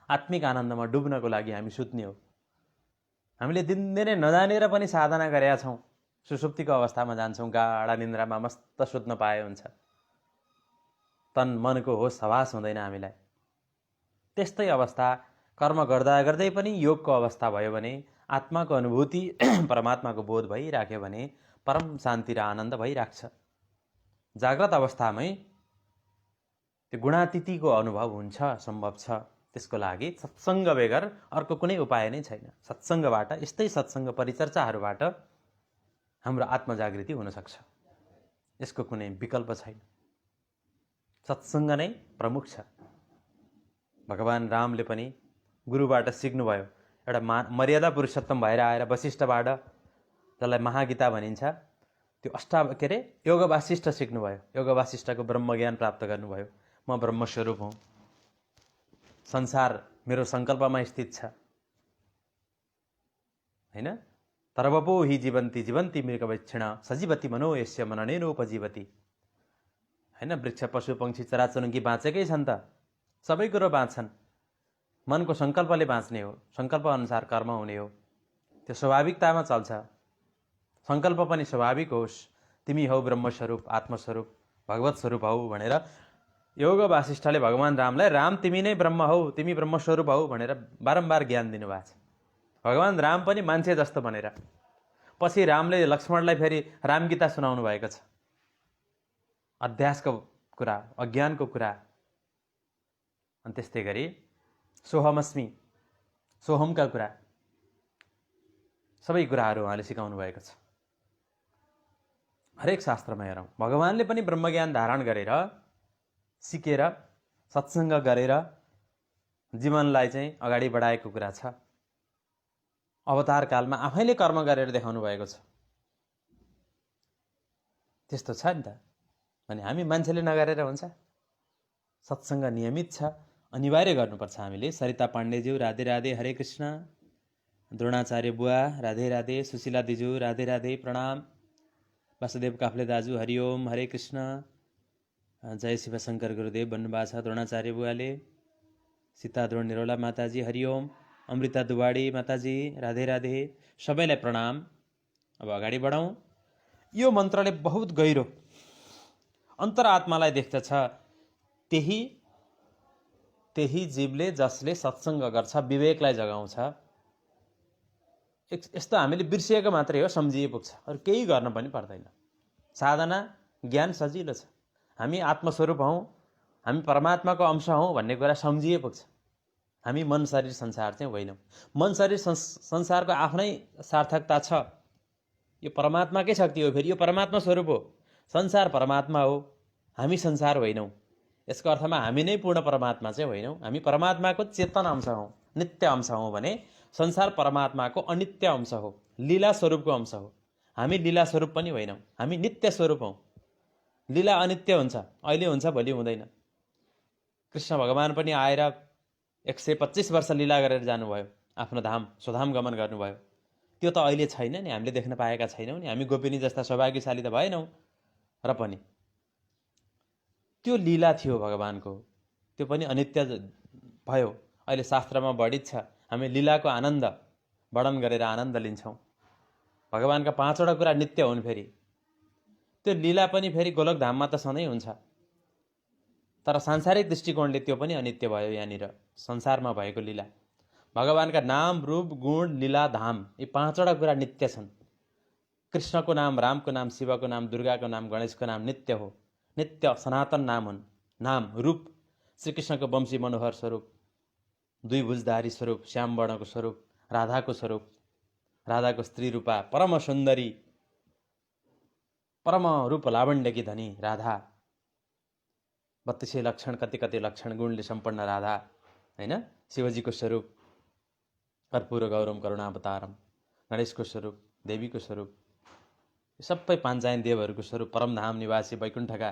आत्मिक आनन्दमा डुब्नको लागि हामी सुत्ने हो। हामीले दिनदिनै नजानेर पनि साधना गरेका छौँ, सुसुप्तिको अवस्थामा जान्छौँ, गाढा निन्द्रामा मस्त सुत्न पाए हुन्छ, तन मनको होस हवास हुँदैन हामीलाई। त्यस्तै अवस्था कर्म गर्दा गर्दै पनि योगको अवस्था भयो भने, आत्माको अनुभूति परमात्माको बोध भइराख्यो भने परम शान्ति र आनन्द भइराख्छ। जाग्रत अवस्थामै त्यो गुणातीतिको अनुभव हुन्छ, सम्भव छ। त्यसको लागि सत्सङ्ग बेगर अर्को कुनै उपाय नै छैन। सत्सङ्गबाट, यस्तै सत्सङ्ग परिचर्चाहरूबाट हाम्रो आत्मजागृति हुनसक्छ। यसको कुनै विकल्प छैन। सत्सङ्ग नै प्रमुख छ। भगवान रामले पनि गुरुबाट सिक्नुभयो। एउटा मर्यादा पुरुषोत्तम भएर आएर वशिष्ठबाट, जसलाई महागीता भनिन्छ, त्यो योग वासिष्ठ सिक्नुभयो। योग वासिष्ठको ब्रह्मज्ञान प्राप्त गर्नुभयो। म ब्रह्मस्वरूप हुँ, संसार मेरो सङ्कल्पमा स्थित छ, होइन? तरवपो हि जीवन्ति जीवन्ति मृगवेक्षिण सजीवती मनो यस्य मननेनोपजीवति। होइन, वृक्ष पशु पक्षी चराचुरुङ्गी बाँचेकै छन् त, सबै कुरो बाँच्छन्। मनको सङ्कल्पले बाँच्ने हो, सङ्कल्प अनुसार कर्म हुने हो, त्यो स्वाभाविकतामा चल्छ। सङ्कल्प पनि स्वाभाविक होस्, तिमी हौ ब्रह्मस्वरूप, आत्मस्वरूप, भगवत स्वरूप हौ भनेर योग वासिष्ठले भगवान रामलाई, राम तिमी नै ब्रह्म हौ, तिमी ब्रह्मस्वरूप हौ भनेर बारम्बार ज्ञान दिनुभएको छ। भगवान राम पनि मान्छे जस्तो भनेर। पछि रामले लक्ष्मणलाई फेरि रामगीता सुनाउनु भएको छ। अध्यासको कुरा, अज्ञानको कुरा। अनि त्यस्तै गरी सोहमस्मि, सोहमका कुरा, सबै कुराहरू उहाँले सिकाउनु भएको छ। हरेक शास्त्रमा हेरौँ, भगवानले पनि ब्रह्मज्ञान धारण गरेर, सिकेर, सत्सङ्ग गरेर जीवनलाई चाहिँ अगाडि बढाएको कुरा छ। अवतार कालमा आफैले कर्म गरेर देखाउनु भएको छ। त्यस्तो छ नि त। अनि हामी मान्छेले नगरेर हुन्छ? सत्सङ्ग नियमित छ, अनिवार्य गर्नुपर्छ हामीले। सरिता पाण्डेज्यू राधे राधे, हरे कृष्ण। द्रोणाचार्य बुवा राधे राधे, सुशीला दिजू राधे राधे, प्रणाम। वासुदेव काफ्ले दाजु हरिओम, हरे कृष्ण। जय शिवशङ्कर गुरुदेव भन्नुभएको छ द्रोणाचार्य बुवाले। सीता द्रोण निरौला माताजी हरिओम। अमृता दुवाडी माताजी राधे राधे, सबैलाई प्रणाम। अब अगाडि बढौँ। यो मन्त्रले बहुत गहिरो अन्तरात्मालाई देख्दछ। त्यही जीवले जसले सत्सङ्ग गर्छ, विवेकलाई जगाउँछ। यस्तो हामीले बिर्सिएको मात्रै हो, सम्झिए पुग्छ, अरू केही गर्न पनि पर्दैन। साधना ज्ञान सजिलो छ। हामी आत्मस्वरूप हौँ, हामी परमात्माको अंश हौँ भन्ने कुरा सम्झिए पुग्छ। हामी मन शरीर संसार चाहिँ होइनौँ। मन शरीर संसारको आफ्नै सार्थकता छ। यो परमात्माकै शक्ति हो। फेरि यो परमात्मा स्वरूप हो। संसार परमात्मा हो, हामी संसार होइनौँ। यसको अर्थमा हामी नै पूर्ण परमात्मा चाहिँ होइनौँ। हामी परमात्माको चेतन अंश हौँ, नित्य अंश हौँ भने संसार परमात्माको अनित्य अंश हो, लीला स्वरूपको अंश हो। हामी लीला स्वरूप पनि होइनौँ, हामी नित्य स्वरूप हौँ। लीला अनित्य हुन्छ, अहिले हुन्छ भोलि हुँदैन। कृष्ण भगवान पनि आएर 125 वर्ष लीला गरेर जानुभयो, आफ्नो धाम स्वधाम गमन गर्नुभयो। त्यो त अहिले छैन नि, हामीले देख्न पाएका छैनौँ नि। हामी गोपिनी जस्ता सौभाग्यशाली त भएनौँ। र पनि त्यो लीला थियो भगवानको, त्यो पनि अनित्य भयो। अहिले शास्त्रमा वर्णित छ, हामी लीलाको आनन्द वर्णन गरेर आनन्द लिन्छौँ। भगवानका 5वटा कुरा नित्य हुन्। फेरि त्यो लीला पनि फेरि गोलकधाममा त सधैँ हुन्छ, तर सांसारिक दृष्टिकोणले त्यो पनि अनित्य भयो। यहाँनिर संसारमा भएको लीला, भगवानका नाम रूप गुण लीला धाम, यी 5वटा कुरा नित्य छन्। कृष्णको नाम, रामको नाम, शिवको नाम, दुर्गाको नाम, गणेशको नाम नित्य हो, नित्य सनातन नाम हुन्। नाम रूप श्रीकृष्णको वंशी मनोहर स्वरूप, 2 भुजधारी स्वरूप, श्याम वर्णको स्वरूप, राधाको स्वरूप, राधाको स्त्री रूपा, परम सुन्दरी, परम रूप लावण्यकी धनी राधा, 32 लक्षण, कति लक्षण गुणले सम्पन्न राधा, होइन? शिवजीको स्वरूप कर्पूर गौरम करुणावतारम, गणेशको स्वरूप, देवीको स्वरूप, सबै पाञ्चायन देवहरूको स्वरूप, परमधाम निवासी वैकुण्ठका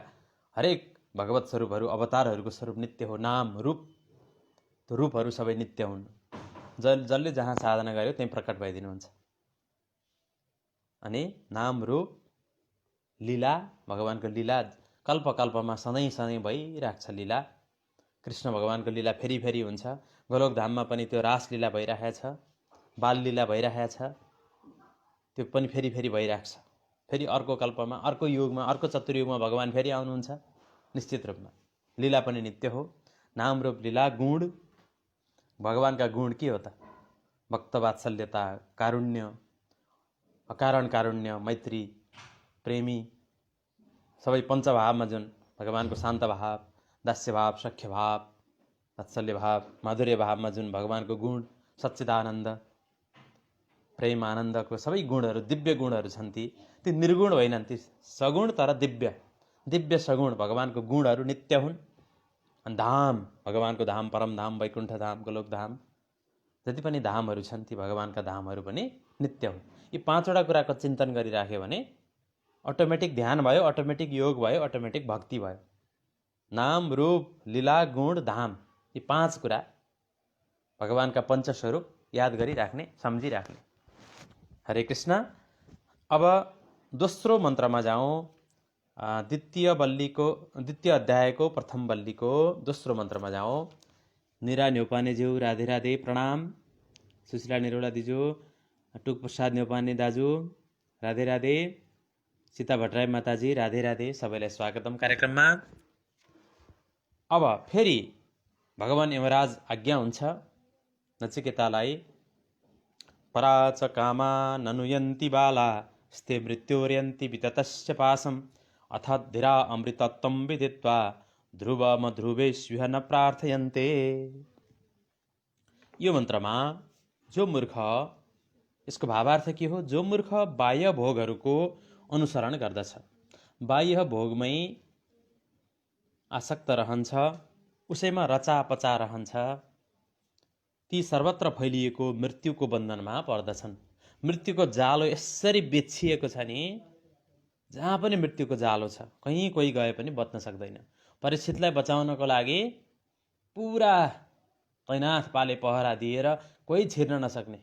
हरेक भगवत स्वरूपहरू अवतारहरूको स्वरूप नित्य हो। नाम रूप रूपहरू सबै नित्य हुन्। जसले जहाँ साधना गर्यो त्यही प्रकट भइदिनुहुन्छ। अनि नाम रूप लीला, भगवानको लीला कल्प कल्पमा सधैँ सधैँ भइरहेको छ। लीला कृष्ण भगवानको लीला फेरि फेरि हुन्छ। गोलोकधाममा पनि त्यो रासलीला भइरहेको छ, बाल लीला भइरहेको छ, त्यो पनि फेरि फेरि भइरहेको छ। फेरि अर्को कल्पमा, अर्को युगमा, अर्को चतुर्युगमा भगवान फेरि आउनुहुन्छ निश्चित रूपमा। लीला पनि नित्य हो। नाम रूप लीला गुण, भगवानका गुण के हो त? भक्त वात्सल्यता, कारुण्य, अकारण कारुण्य, मैत्री, प्रेमी, सबै पञ्चभावमा जुन भगवानको शान्त भाव, दास्य भाव, सख्य भाव, वात्सल्य भाव, माधुर्य भावमा जुन भगवानको गुण, सच्चिदानन्द, प्रेम, आनन्दको सबै गुणहरू, दिव्य गुणहरू छन्। ती निर्गुण होइनन्, ती सगुण तर दिव्य, दिव्य सगुण भगवानको गुणहरू नित्य हुन्। अनि धाम, भगवानको धाम, परम धाम, वैकुण्ठ धाम, गोलोक धाम, जति पनि धामहरू छन् ती भगवानका धामहरू पनि नित्य हुन्। यी पाँचवटा कुराको चिन्तन गरिराख्यो भने अटोमेटिक ध्यान भयो, अटोमेटिक योग भयो, अटोमेटिक भक्ति भयो। नाम रूप लीला गुण धाम, यी पाँच कुरा भगवानका पञ्चस्वरूप याद गरिराख्ने, सम्झिराख्ने। हरे कृष्ण। अब दोस्रो मन्त्रमा जाउँ। द्वितीय अध्यायको प्रथम बल्लीको दोस्रो मन्त्रमा जाउँ। निरा न्यौपानेज्यू राधे राधे, प्रणाम। सुशीला निरोला दिजू, टुक प्रसाद न्यौपाने दाजु राधे राधे, सीता भट्टराई माताजी राधे राधे, सबैलाई स्वागतम कार्यक्रममा। अब फेरि भगवान यमराज आज्ञा हुन्छ नचिकेतालाई, पराच कामा ननुयन्ति बाला, स्ते मृत्योर्यन्ति विततश्च पासम, अथ धीरा अमृतत्वं विदित्वा, ध्रुवम ध्रुवेश्विह न प्रार्थयन्ते। यो मन्त्रमा जो मूर्ख, यसको भावार्थ के हो? जो मूर्ख बाह्य भोगहरूको अनुसरण गर्दछ, बाह्य भोगमै आसक्त रहन्छ, उसैमा रचापचा रहन्छ, ती सर्वत्र फैलिएको मृत्युको बन्धनमा पर्दछन्। मृत्युको जालो यसरी बेछिएको छ नि, जहाँ पनि मृत्युको जालो छ, कहीँ कोही गए पनि बच्न सक्दैन। परीक्षितलाई बचाउनको लागि पुरा तैनाथ पाले पहरा दिएर कोही छिर्न नसक्ने,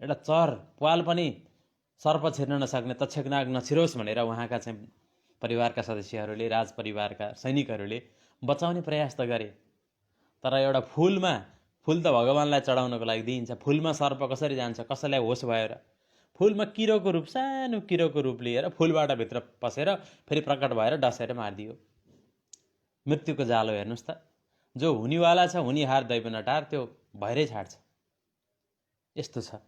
एउटा चर प्वाल पनि सर्प छिर्न नसक्ने, तक्षकनाग नछिरोस् भनेर उहाँका चाहिँ परिवारका सदस्यहरूले, राज परिवारका सैनिकहरूले बचाउने प्रयास त गरे। तर एउटा फुलमा, फुल त भगवानलाई चढाउनको लागि दिइन्छ, फुलमा सर्प कसरी जान्छ? कसैलाई होस भयो र? फुलमा किरोको रूप, सानो किरोको रूप लिएर फुलबाट भित्र पसेर फेरि प्रकट भएर डसेर मारिदियो। मृत्युको जालो हेर्नुहोस् त, जो हुनेवाला छ, हुनेहार दैव नटार, त्यो भएरै छाड्छ। यस्तो छ।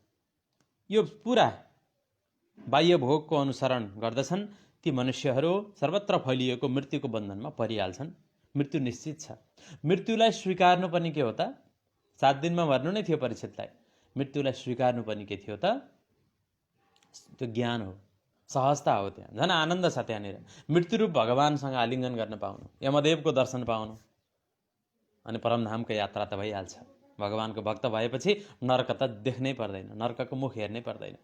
यो पुरा बाह्य भोगको अनुसरण गर्दछन् ती मनुष्यहरू सर्वत्र फैलिएको मृत्युको बन्धनमा परिहाल्छन्। मृत्यु निश्चित छ। मृत्युलाई स्वीकार्नु पनि के हो त? 7 दिनमा मर्नु नै थियो परीक्षितलाई। मृत्युलाई स्वीकार्नु पनि के थियो त? त्यो ज्ञान हो, सहजता हो। त्यहाँ झन् आनन्द छ। त्यहाँनिर मृत्युरूप भगवानसँग आलिङ्गन गर्न पाउनु, यमदेवको दर्शन पाउनु, अनि परमधामको यात्रा त भइहाल्छ। भगवानको भक्त भएपछि नर्क त देख्नै पर्दैन, नर्कको मुख हेर्नै पर्दैन।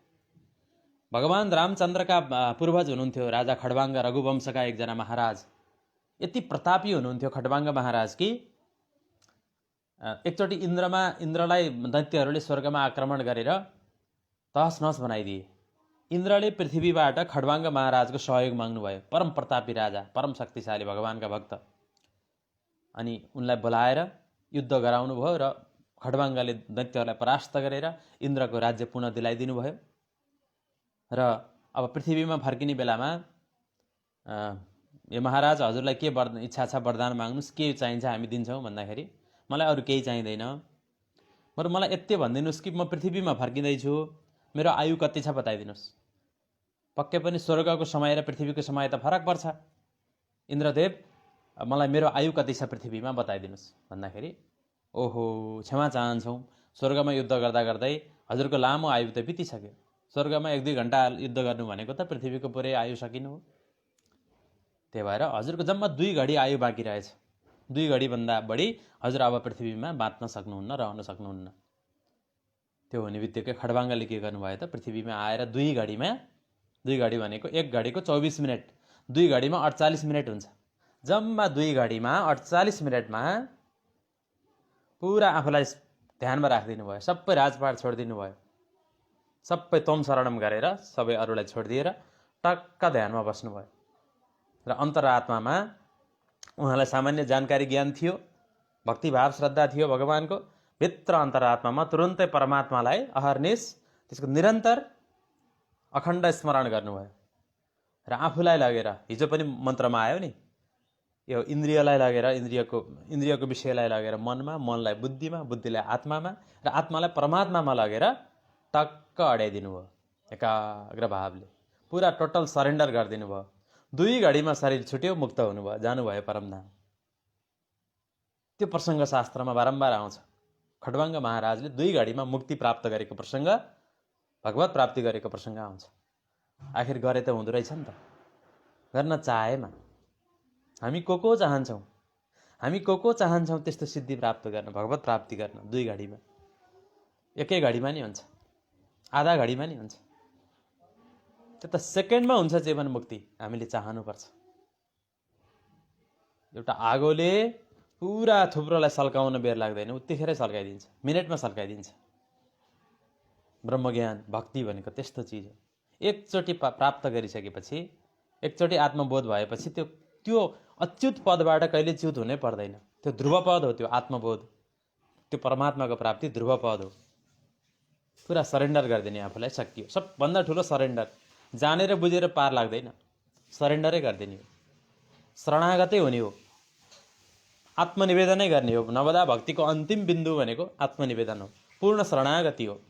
भगवान रामचन्द्रका पूर्वज हुनुहुन्थ्यो राजा खड्वाङ्ग, रघुवंशका एकजना महाराज। यति प्रतापी हुनुहुन्थ्यो खड्वाङ्ग महाराज कि एकचोटि इन्द्रलाई दैत्यहरूले स्वर्गमा आक्रमण गरेर तहस नहस बनाइदिए। इन्द्रले पृथ्वीबाट खड्वाङ्ग महाराजको सहयोग माग्नुभयो। परम प्रतापी राजा, परम शक्तिशाली भगवानका भक्त। अनि उनलाई बोलाएर युद्ध गराउनु भयो र खड्वाङ्गले दैत्यहरूलाई परास्त गरेर इन्द्रको राज्य पुनः दिलाइदिनु भयो। र अब पृथ्वीमा फर्किने बेलामा यो महाराज, हजुरलाई के इच्छा छ वरदान माग्नुहोस्, के चाहिन्छ हामी दिन्छौँ भन्दाखेरि, मलाई अरू केही चाहिँदैन, बरु मलाई यति भनिदिनुहोस् कि म पृथ्वीमा फर्किँदैछु, मेरो आयु कति छ बताइदिनुहोस्। पक्कै पनि स्वर्गको समय र पृथ्वीको समय त फरक पर्छ। इन्द्रदेव, मलाई मेरो आयु कति छ पृथ्वीमा बताइदिनुहोस् भन्दाखेरि, ओहो क्षमा चाहन्छौँ, स्वर्गमा युद्ध गर्दा गर्दै हजुरको लामो आयु त बितिसक्यो। स्वर्गमा 1-2 घण्टा युद्ध गर्नु भनेको त पृथ्वीको पुरै आयु सकिनु हो। त्यही भएर हजुरको जम्मा 2 घडी आयु बाँकी रहेछ। 2 घडीभन्दा बढी हजुर अब पृथ्वीमा बाँच्न सक्नुहुन्न, रहन सक्नुहुन्न। त्यो हुने बित्तिकै खड्वाङ्गले के गर्नुभयो त? पृथ्वीमा आएर 2 घडीमा, 2 घडी भनेको 1 घडीको 24 मिनट, 2 घडीमा 48 मिनट हुन्छ। जम्मा 2 घडीमा 48 मिनटमा पुरा आफूलाई ध्यानमा राखिदिनु भयो, सबै राजपाट छोडिदिनु भयो, सबै तम शरणम गरेर सबै अरूलाई छोडिदिएर टक्क ध्यानमा बस्नुभयो। र अन्तरात्मामा उहाँलाई सामान्य जानकारी ज्ञान थियो, भक्तिभाव श्रद्धा थियो भगवानको, भित्र अन्तरात्मामा तुरुन्तै परमात्मालाई अहर्निश त्यसको निरन्तर अखण्ड स्मरण गर्नुभयो। र आफूलाई लगेर हिजो पनि मन्त्रमा आयो नि, यो इन्द्रियलाई लगेर इन्द्रियको विषयलाई लगेर मनमा, मनलाई बुद्धिमा, बुद्धिलाई आत्मामा र आत्मालाई परमात्मामा लगेर टक्क अड्याइदिनु भयो। एकाग्र भावले पुरा टोटल सरेन्डर गरिदिनु भयो। 2 घडीमा शरीर छुट्यो, मुक्त हुनुभयो, जानुभयो परमधाम। त्यो प्रसङ्ग शास्त्रमा बारम्बार आउँछ। खड्वाङ्ग महाराजले 2 घडीमा मुक्ति प्राप्त गरेको प्रसङ्ग, भगवत प्राप्ति गरेको प्रसङ्ग आउँछ। आखिर गरे त हुँदो रहेछ नि त, गर्न चाहेमा। हामी को चाहन्छौँ, हामी को चाहन्छौँ त्यस्तो सिद्धि प्राप्त गर्न, भगवत प्राप्ति गर्न 2 घडीमा, 1 घडीमा नि हुन्छ, आधा घडीमा नि हुन्छ। त्यो त सेकेन्डमा हुन्छ जीवन मुक्ति। हामीले चाहनुपर्छ। एउटा आगोले पुरा थुप्रोलाई सल्काउन बेर लाग्दैन, उत्तिखेरै सल्काइदिन्छ, मिनेटमा सल्काइदिन्छ। ब्रह्मज्ञान भक्ति भनेको त्यस्तो चिज हो। एकचोटि प्राप्त गरिसकेपछि, एकचोटि आत्मबोध भएपछि त्यो अच्युत पदबाट कहिले च्युत हुनै पर्दैन। त्यो ध्रुव पद हो, त्यो आत्मबोध, त्यो परमात्माको प्राप्ति ध्रुव पद हो। पुरा सरेन्डर गरिदिने आफूलाई, सकियो। सबभन्दा ठुलो सरेन्डर। जानेर बुझेर पार लाग्दैन, सरेन्डरै गरिदिने हो, शरणागतै हुने हो, आत्मनिवेदनै गर्ने हो। नवदा भक्तिको अन्तिम बिन्दु भनेको आत्मनिवेदन हो, पूर्ण शरणागति हो।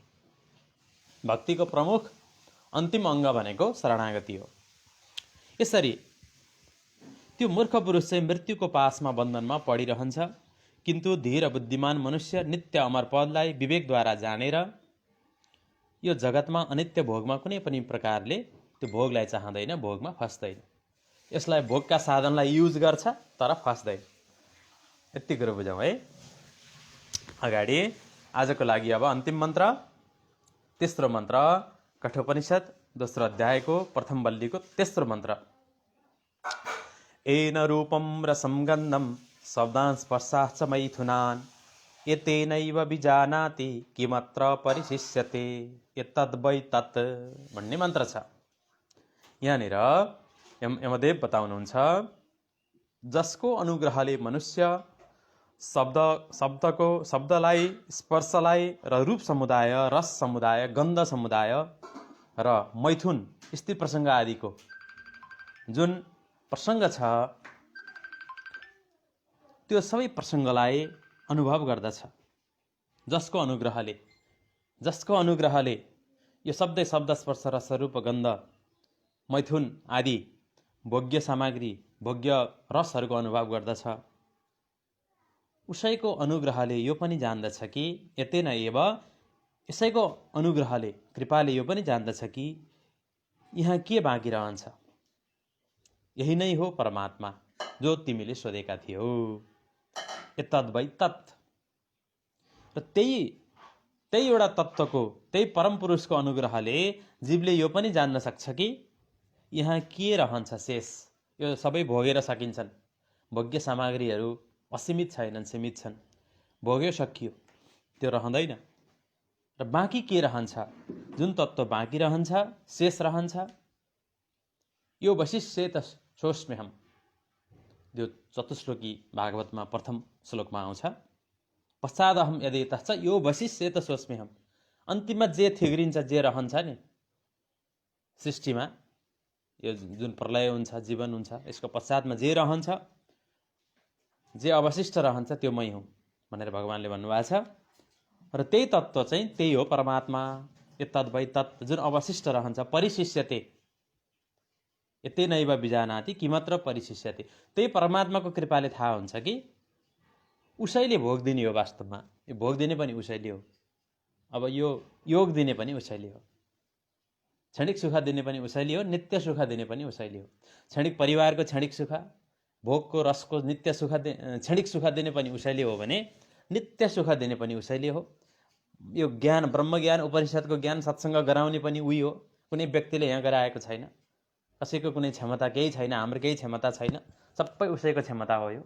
भक्तिको प्रमुख अन्तिम अङ्ग भनेको शरणागति हो। यसरी त्यो मूर्ख पुरुष चाहिँ मृत्युको पासमा बन्धनमा पडिरहन्छ, किन्तु धीर बुद्धिमान मनुष्य नित्य अमर पदलाई विवेकद्वारा जानेर यो जगतमा अनित्य भोगमा कुनै पनि प्रकारले त्यो भोगलाई चाहँदैन, भोगमा फस्दैन। यसलाई भोगका साधनलाई युज गर्छ तर फस्दैन। यति कुरो बुझौँ है। अगाडि आजको लागि अब अन्तिम मन्त्र, तेस्रो मन्त्र कठोपनिषद 2 अध्यायको प्रथम वल्लीको तेस्रो मन्त्र। एन रूपं रसं गन्धं शब्दान् स्पर्शाश्च मैथुनान् एतेनैव विजानाति किमत्र परिशिष्यते एतद्वै तत् भन्ने मन्त्र छ। यहाँनिर यमदेव बताउनुहुन्छ, जसको अनुग्रहले मनुष्य शब्दलाई, स्पर्शलाई र रूप समुदाय, रस समुदाय, गन्ध समुदाय र मैथुन स्त्री प्रसङ्ग आदिको जुन प्रसङ्ग छ त्यो सबै प्रसङ्गलाई अनुभव गर्दछ। जसको अनुग्रहले यो शब्द स्पर्श रस रूप गन्ध मैथुन आदि भोग्य सामग्री, भोग्य रसहरूको अनुभव गर्दछ, उसैको अनुग्रहले यो पनि जान्दछ कि यतेन एव, यसैको अनुग्रहले, कृपाले यो पनि जान्दछ कि यहाँ के बाँकी रहन्छ, यही नै हो परमात्मा जो तिमीले सोधेका थियौ। एतद्वै तत्। र त्यही एउटा तत्त्वको, त्यही परम पुरुषको अनुग्रहले जीवले यो पनि जान्न सक्छ कि यहाँ के रहन्छ शेष। यो सबै भोगेर सकिन्छन्, भोग्य सामग्रीहरू असीमित छैनन्, सीमित छन्। भोग्यो सकियो, त्यो रहँदैन। र बाँकी के रहन्छ, जुन तत्त्व बाँकी रहन्छ, शेष रहन्छ, यो वशिष्येत सोऽस्म्यहम्, यो चतुश्लोकी भागवतमा प्रथम श्लोकमा आउँछ। पश्चादहम यदि तच्च यो वशिष्येत सोऽस्म्यहम्। अन्तिममा जे थिग्रिन्छ, जे रहन्छ नि सृष्टिमा, यो जुन प्रलय हुन्छ, जीवन हुन्छ, यसको पश्चातमा जे रहन्छ, जे अवशिष्ट रहन्छ त्यो मै हुँ भनेर भगवानले भन्नुभएको छ। र त्यही तत्त्व चाहिँ त्यही हो परमात्मा। एतद्वै तत्, जुन अवशिष्ट रहन्छ, परिशिष्यते एतेनैव विजानाति किमत्र परिशिष्यते। त्यही परमात्माको कृपाले थाहा हुन्छ कि उसैले भोग दिने हो। वास्तवमा यो भोग दिने पनि उसैले हो। अब यो योग दिने पनि उसैले हो, क्षणिक सुख दिने पनि उसैले हो, नित्य सुख दिने पनि उसैले हो। क्षणिक परिवारको क्षणिक सुख, भोगको रसको नित्य सुख, क्षणिक सुख दिने पनि उसैले हो भने नित्य सुख दिने पनि उसैले हो। यो ज्ञान, ब्रह्मज्ञान, उपनिषदको ज्ञान, सत्सङ्ग गराउने पनि उही हो। कुनै व्यक्तिले यहाँ गराएको छैन। कसैको कुनै क्षमता केही छैन, हाम्रो केही क्षमता छैन, सबै उसैको क्षमता हो, यो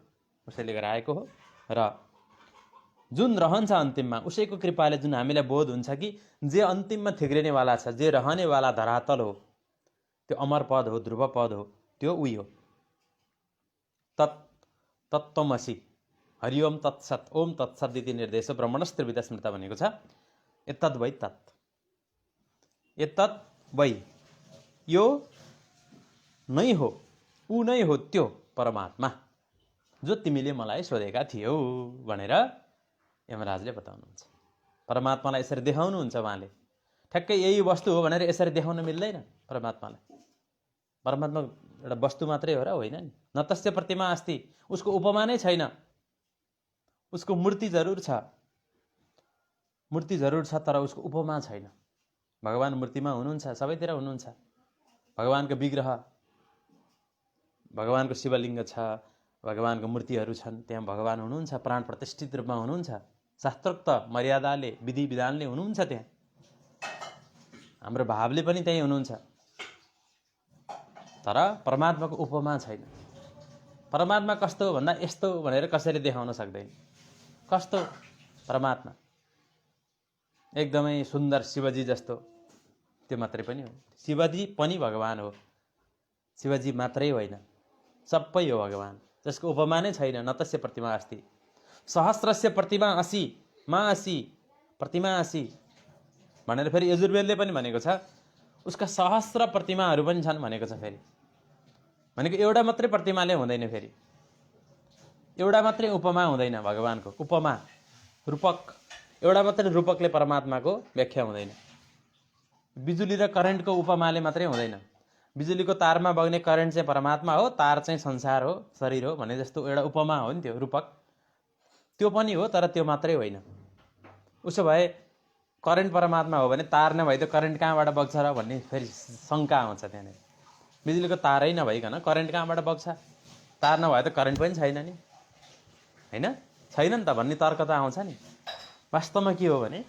उसैले गराएको हो। र जुन रहन्छ अन्तिममा उसैको कृपाले जुन हामीलाई बोध हुन्छ कि जे अन्तिममा थिग्रिनेवाला छ, जे रहनेवाला धरातल हो, त्यो अमर पद हो, ध्रुव पद हो, त्यो उही हो। तत्त्वमसि हरिओम तत्सत ओम तत्सत इति निर्देशो ब्रह्मणस्त्रिविध स्मृत भनेको छ। एतद् वै तत्, एतद् वै, यो नै हो, ऊ नै हो त्यो परमात्मा जो तिमीले मलाई सोधेका थियौ भनेर यमराजले बताउनुहुन्छ। परमात्मालाई यसरी देखाउनुहुन्छ उहाँले। ठ्याक्कै यही वस्तु हो भनेर यसरी देखाउन मिल्दैन परमात्मालाई। परमात्मा एउटा वस्तु मात्रै हो र होइन नि। न तस्य प्रतिमा अस्ति, उसको उपमा नै छैन। उसको मूर्ति जरुर छ, मूर्ति जरुर छ, तर उसको उपमा छैन। भगवान मूर्तिमा हुनुहुन्छ, सबैतिर हुनुहुन्छ। भगवानको विग्रह, भगवानको शिवलिङ्ग छ, भगवानको मूर्तिहरू छन्, त्यहाँ भगवान हुनुहुन्छ, प्राण प्रतिष्ठित रूपमा हुनुहुन्छ, शास्त्रोक्त मर्यादाले विधि विधानले हुनुहुन्छ त्यहाँ। हाम्रो भावले पनि त्यही हुनुहुन्छ, तर परमात्माको उपमा छैन। परमात्मा कस्तो हो भन्दा यस्तो भनेर कसैले देखाउन सक्दैन। कस्तो परमात्मा, एकदमै सुन्दर शिवजी जस्तो, त्यो मात्रै पनि हो। शिवजी पनि भगवान हो, शिवजी मात्रै होइन, सबै हो भगवान, जसको उपमा नै छैन। न तस्य प्रतिमा अस्ति, सहस्रस्य प्रतिमा असि, मा असि, प्रतिमा असि भनेर फेरि यजुर्वेदले पनि भनेको छ। उसका सहस्र प्रतिमाहरू पनि छन् भनेको छ। फेरि भनेको एउटा मात्रै प्रतिमाले हुँदैन, फेरि एउटा मात्रै उपमा हुँदैन भगवानको। उपमा, रूपक, एउटा मात्रै रूपकले परमात्माको व्याख्या हुँदैन। बिजुली र करेन्टको उपमाले मात्रै हुँदैन। बिजुलीको तारमा बग्ने करेन्ट चाहिँ परमात्मा हो, तार चाहिँ संसार हो, शरीर हो भने जस्तो एउटा उपमा हो नि त्यो, रूपक। त्यो पनि हो, तर त्यो मात्रै होइन। उसो भए करेन्ट परमात्मा हो भने तार नभए त करेन्ट कहाँबाट बग्छ र भन्ने फेरि शङ्का आउँछ त्यहाँनिर। बिजुलीको तारै नभइकन करेन्ट कहाँबाट बग्छ? तार नभए त करेन्ट पनि छैन नि, होइन? छैन नि त भन्ने तर्क त आउँछ नि। वास्तवमा के हो भने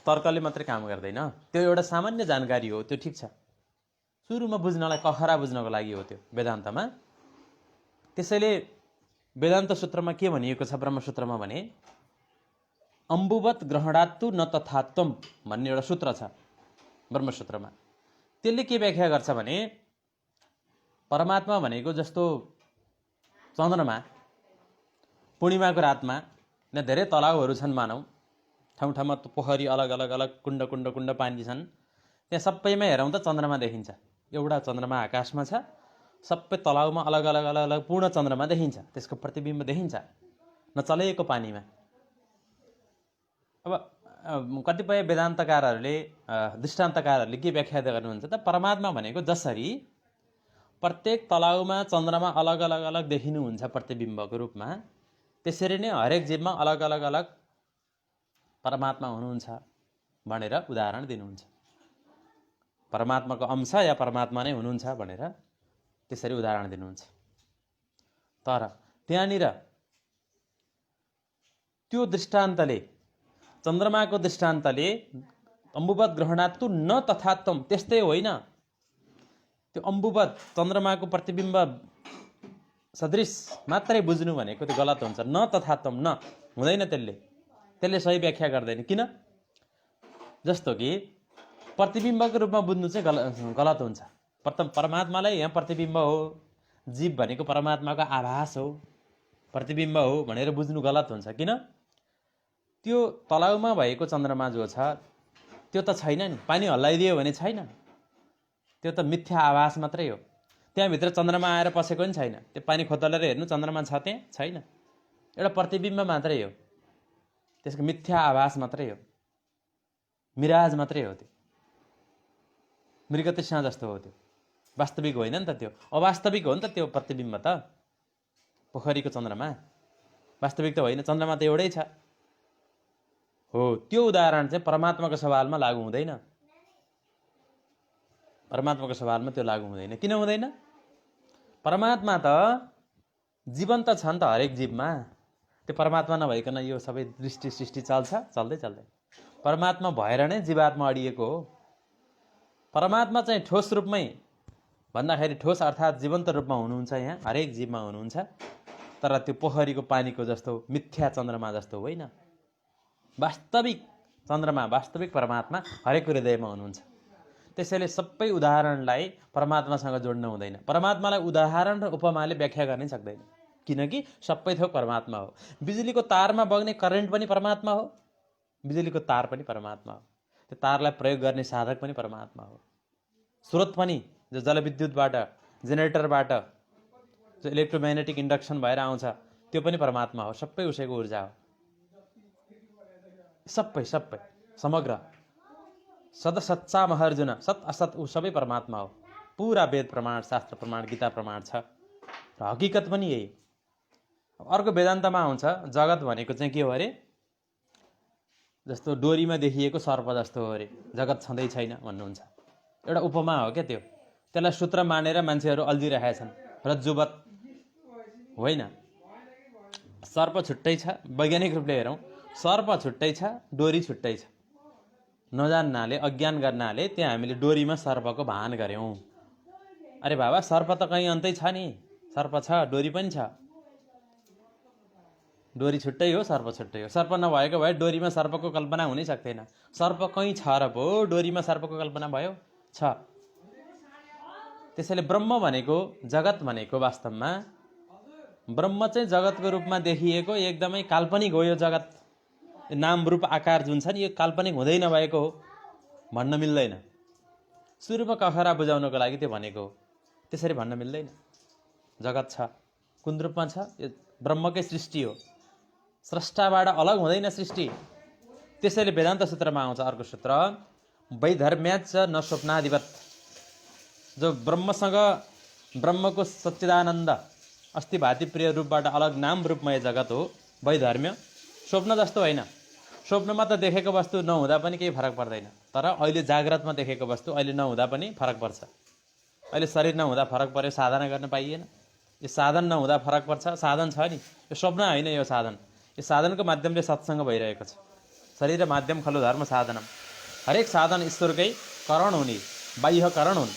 तर्कले मात्रै काम गर्दैन। त्यो एउटा सामान्य जानकारी हो, त्यो ठिक छ, सुरुमा बुझ्नलाई, कखरा बुझ्नको लागि हो त्यो वेदान्तमा। त्यसैले वेदान्त सूत्रमा के भनिएको छ, ब्रह्मसूत्रमा भने अम्बुवत ग्रहणात्तु न तथात्वम भन्ने एउटा सूत्र छ ब्रह्मसूत्रमा। त्यसले के व्याख्या गर्छ भने परमात्मा भनेको जस्तो चन्द्रमा पूर्णिमाको रातमा यहाँ धेरै तलाउहरू छन्, मानौँ ठाउँ ठाउँमा पोखरी, अलग अलग अलग कुण्ड कुण्ड कुण्ड पानी छन्, त्यहाँ सबैमा हेरौँ त चन्द्रमा देखिन्छ। एउटा चन्द्रमा आकाशमा छ, सबै तलाउमा अलग अलग अलग अलग पूर्ण चन्द्रमा देखिन्छ, त्यसको प्रतिबिम्ब देखिन्छ नचलेको पानीमा। अब कतिपय वेदान्तकारहरूले, दृष्टान्तकारहरूले के व्याख्या गर्नुहुन्छ त, परमात्मा भनेको जसरी प्रत्येक तलाउमा चन्द्रमा अलग अलग अलग देखिनुहुन्छ प्रतिबिम्बको रूपमा, त्यसरी नै हरेक जीवमा अलग अलग अलग परमात्मा हुनुहुन्छ भनेर उदाहरण दिनुहुन्छ। परमात्माको अंश या परमात्मा नै हुनुहुन्छ भनेर त्यसरी उदाहरण दिनुहुन्छ। तर त्यहाँनिर त्यो दृष्टान्तले, चन्द्रमाको दृष्टान्तले अम्बुवत ग्रहणात्तु न तथात्वम, त्यस्तै होइन। त्यो अम्बुवत चन्द्रमाको प्रतिबिम्ब सदृश मात्रै बुझ्नु भनेको त्यो गलत हुन्छ। न तथात्वम, न हुँदैन, त्यसले सही व्याख्या गर्दैन। किन? जस्तो कि प्रतिबिम्बको रूपमा बुझ्नु चाहिँ गलत हुन्छ। परमात्मालाई यहाँ प्रतिबिम्ब हो, जीव भनेको परमात्माको आभास हो, प्रतिबिम्ब हो भनेर बुझ्नु गलत हुन्छ। किन? त्यो तलाउमा भएको चन्द्रमा जो छ त्यो त छैन नि, पानी हल्लाइदियो भने छैन, त्यो त मिथ्या आभास मात्रै हो। त्यहाँभित्र चन्द्रमा आएर पसेको पनि छैन, त्यो पानी खोतलेर हेर्नु चन्द्रमा छ त्यहाँ छैन, एउटा प्रतिबिम्ब मात्रै हो, त्यसको मिथ्या आभास मात्रै हो, मिराज मात्रै हो। त्यो मृगतृष्णा जस्तो हो, त्यो वास्तविक होइन नि त, त्यो अवास्तविक हो नि त त्यो प्रतिबिम्ब त। पोखरीको चन्द्रमा वास्तविक त होइन, चन्द्रमा त एउटै छ हो। त्यो उदाहरण चाहिँ परमात्माको सवालमा लागू हुँदैन। परमात्माको सवालमा त्यो लागू हुँदैन। किन हुँदैन? परमात्मा त जीवन्त छ नि त हरेक जीवमा। त्यो परमात्मा नभइकन यो सबै सृष्टि चल्छ? चल्दैन। परमात्मा भएर नै जीवात्मा अडिएको हो। परमात्मा चाहिँ ठोस रूपमै भन्दाखेरि ठोस अर्थात् जीवन्त रूपमा हुनुहुन्छ यहाँ, हरेक जीवमा हुनुहुन्छ, तर त्यो पोखरीको पानीको जस्तो मिथ्या चन्द्रमा जस्तो होइन। वास्तविक चन्द्रमा, वास्तविक परमात्मा हरेक हृदयमा हुनुहुन्छ। त्यसैले सबै उदाहरणलाई परमात्मासँग जोड्न हुँदैन। परमात्मालाई उदाहरण र उपमाले व्याख्या गर्नै सक्दैन, किनकि सबै थोक परमात्मा हो। बिजुलीको तारमा बग्ने करेन्ट पनि परमात्मा हो, बिजुलीको तार पनि परमात्मा हो, त्यो तारलाई प्रयोग गर्ने साधक पनि परमात्मा हो। स्रोत पनि जो जलविद्युतबाट, जेनेरेटरबाट जो इलेक्ट्रोम्याग्नेटिक इन्डक्सन भएर आउँछ त्यो पनि परमात्मा हो, सबै उसैको ऊर्जा हो। सबै सबै समग्र सद सच्चा महर्जुन, सत असत ऊ सबै परमात्मा हो। पुरा वेद प्रमाण, शास्त्र प्रमाण, गीता प्रमाण छ र हकिकत पनि यही। अर्को वेदान्तमा आउँछ जगत भनेको चाहिँ के हो अरे, जस्तो डोरीमा देखिएको सर्प जस्तो हो अरे, जगत छँदै छैन भन्नुहुन्छ। एउटा उपमा हो क्या त्यो, त्यसलाई सूत्र मानेर मान्छेहरू अल्झिरहेका छन्। रज्जुवत होइन, सर्प छुट्टै छ, वैज्ञानिक रूपले हेरौँ सर्प छुट्टै छ, डोरी छुट्टै छ। नजान्नाले, अज्ञान गर्नाले त्यहाँ हामीले डोरीमा सर्पको भान गऱ्यौँ। अरे बाबा, सर्प त कहीँ अन्तै छ नि, सर्प छ, डोरी पनि छ। डोरी छुट्टै हो, सर्प छुट्टै हो। सर्प नभएको भए डोरीमा सर्पको कल्पना हुनै सक्दैन। सर्प कहीँ छ र पो डोरीमा सर्पको कल्पना भयो? छ। त्यसैले ब्रह्म भनेको, जगत भनेको वास्तवमा ब्रह्म चाहिँ जगतको रूपमा देखिएको एकदमै काल्पनिक हो। यो जगत नाम रूप आकार जुन छ नि, यो काल्पनिक हुँदै नभएको हो, भन्न मिल्दैन। सुरुमा कखरा बुझाउनको लागि त्यो भनेको हो, त्यसरी भन्न मिल्दैन। जगत छ, कुन रूपमा छ? यो ब्रह्मकै सृष्टि हो, स्रष्टाबाट अलग हुँदैन सृष्टि। त्यसैले वेदान्त सूत्रमा आउँछ अर्को सूत्र, वैधर्म्याच्च न स्वप्नाधिपत। जो ब्रह्मसँग, ब्रह्मको सच्चिदानन्द अस्ति भाति प्रिय रूपबाट अलग नाम रूपमय जगत हो वैधर्म्य। स्वप्न जस्तो होइन, स्वप्नमा त देखेको वस्तु नहुँदा पनि केही फरक पर्दैन, तर अहिले जाग्रतमा देखेको वस्तु अहिले नहुँदा पनि फरक पर्छ। अहिले शरीर नहुँदा फरक पर्यो, साधना गर्न पाइएन। यो साधन नहुँदा फरक पर्छ, साधन छ नि, यो स्वप्न होइन, यो साधन। यो साधनको माध्यमले सत्सङ्ग भइरहेको छ। शरीर माध्यम खलु धर्म साधनम। हरेक साधन ईश्वरकै करण हुने, बाह्य करण हुन्।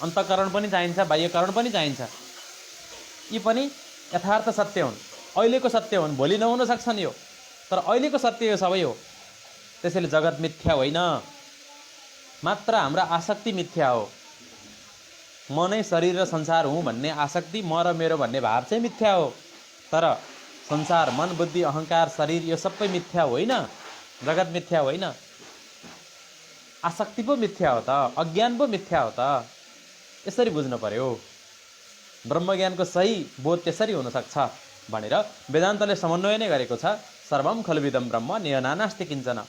अन्तकरण पनि चाहिन्छ, बाह्यकरण पनि चाहिन्छ। यी पनि यथार्थ सत्य हुन्, अहिलेको सत्य हुन्, भोलि नहुन सक्छन् यो, तर अहिलेको सत्य यो सबै हो। त्यसैले जगत मिथ्या होइन, मात्र हाम्रा आसक्ति मिथ्या हो। म नै शरीर र संसार हुँ भन्ने आसक्ति, म र मेरो भन्ने भाव चाहिँ मिथ्या हो। तर संसार, मन, बुद्धि, अहङ्कार, शरीर यो सबै मिथ्या होइन, जगत मिथ्या होइन। आसक्ति पो मिथ्या हो त, अज्ञान पो मिथ्या हो त। यसरी बुझ्नु पर्यो। ब्रह्मज्ञानको सही बोध त्यसरी हुनसक्छ भनेर वेदान्तले समन्वय नै गरेको छ। सर्वम खलुविदम ब्रह्म नियनानास्ति किञ्चन।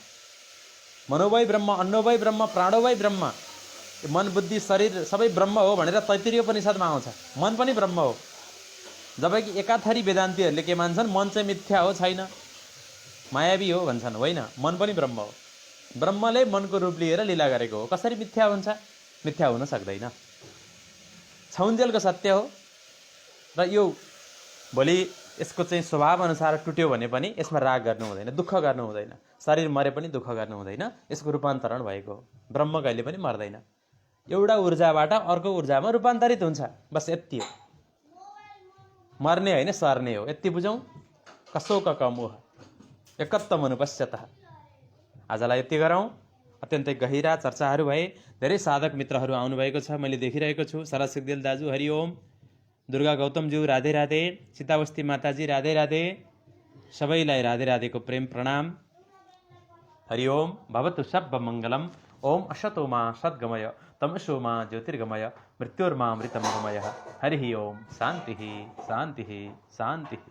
मनोवै ब्रह्म, अन्नोवै ब्रह्म, प्राणोवै ब्रह्म। मन, बुद्धि, शरीर सबै ब्रह्म हो भनेर तैत्तिरीय उपनिषदमा आउँछ। मन पनि ब्रह्म हो। जबकि एकाथरी वेदान्तीहरूले के मान्छन्, मन चाहिँ मिथ्या हो, छैन, मायावी हो भन्छन्। होइन, मन पनि ब्रह्म हो। ब्रह्मले मनको रूप लिएर लीला गरेको हो। कसरी मिथ्या हुन्छ? मिथ्या हुन सक्दैन, छौन्जेलको सत्य हो। र यो भोलि यसको चाहिँ स्वभाव अनुसार टुट्यो भने पनि यसमा राग गर्नु हुँदैन, दुःख गर्नु हुँदैन। शरीर मरे पनि दुःख गर्नु हुँदैन, यसको रूपान्तरण भएको हो। ब्रह्म कहिले पनि मर्दैन, एउटा ऊर्जाबाट अर्को ऊर्जामा रूपान्तरित हुन्छ, बस यति हो। मर्ने होइन, सर्ने हो, यति बुझौँ। कसोक कमोह एकत्वम अनुपश्यतः। आजलाई यति गरौँ। अत्यन्तै गहिरा चर्चाहरू भए, धेरै साधक मित्रहरू आउनुभएको छ, मैले देखिरहेको छु। शरद सिग्देल दाजु हरिओम, दुर्गा गौतमज्यू राधे राधे, सीतावस्ती माताजी राधे राधे, सबैलाई राधे राधेको प्रेम प्रणाम। हरिओम। भवतु सब मङ्गलम। ओम असतो मा सद्गमय, तमसो मा ज्योतिर्गमय, मृत्योर्मा मृतमगमय। हरि ओम। शान्तिः शान्तिः शान्तिः।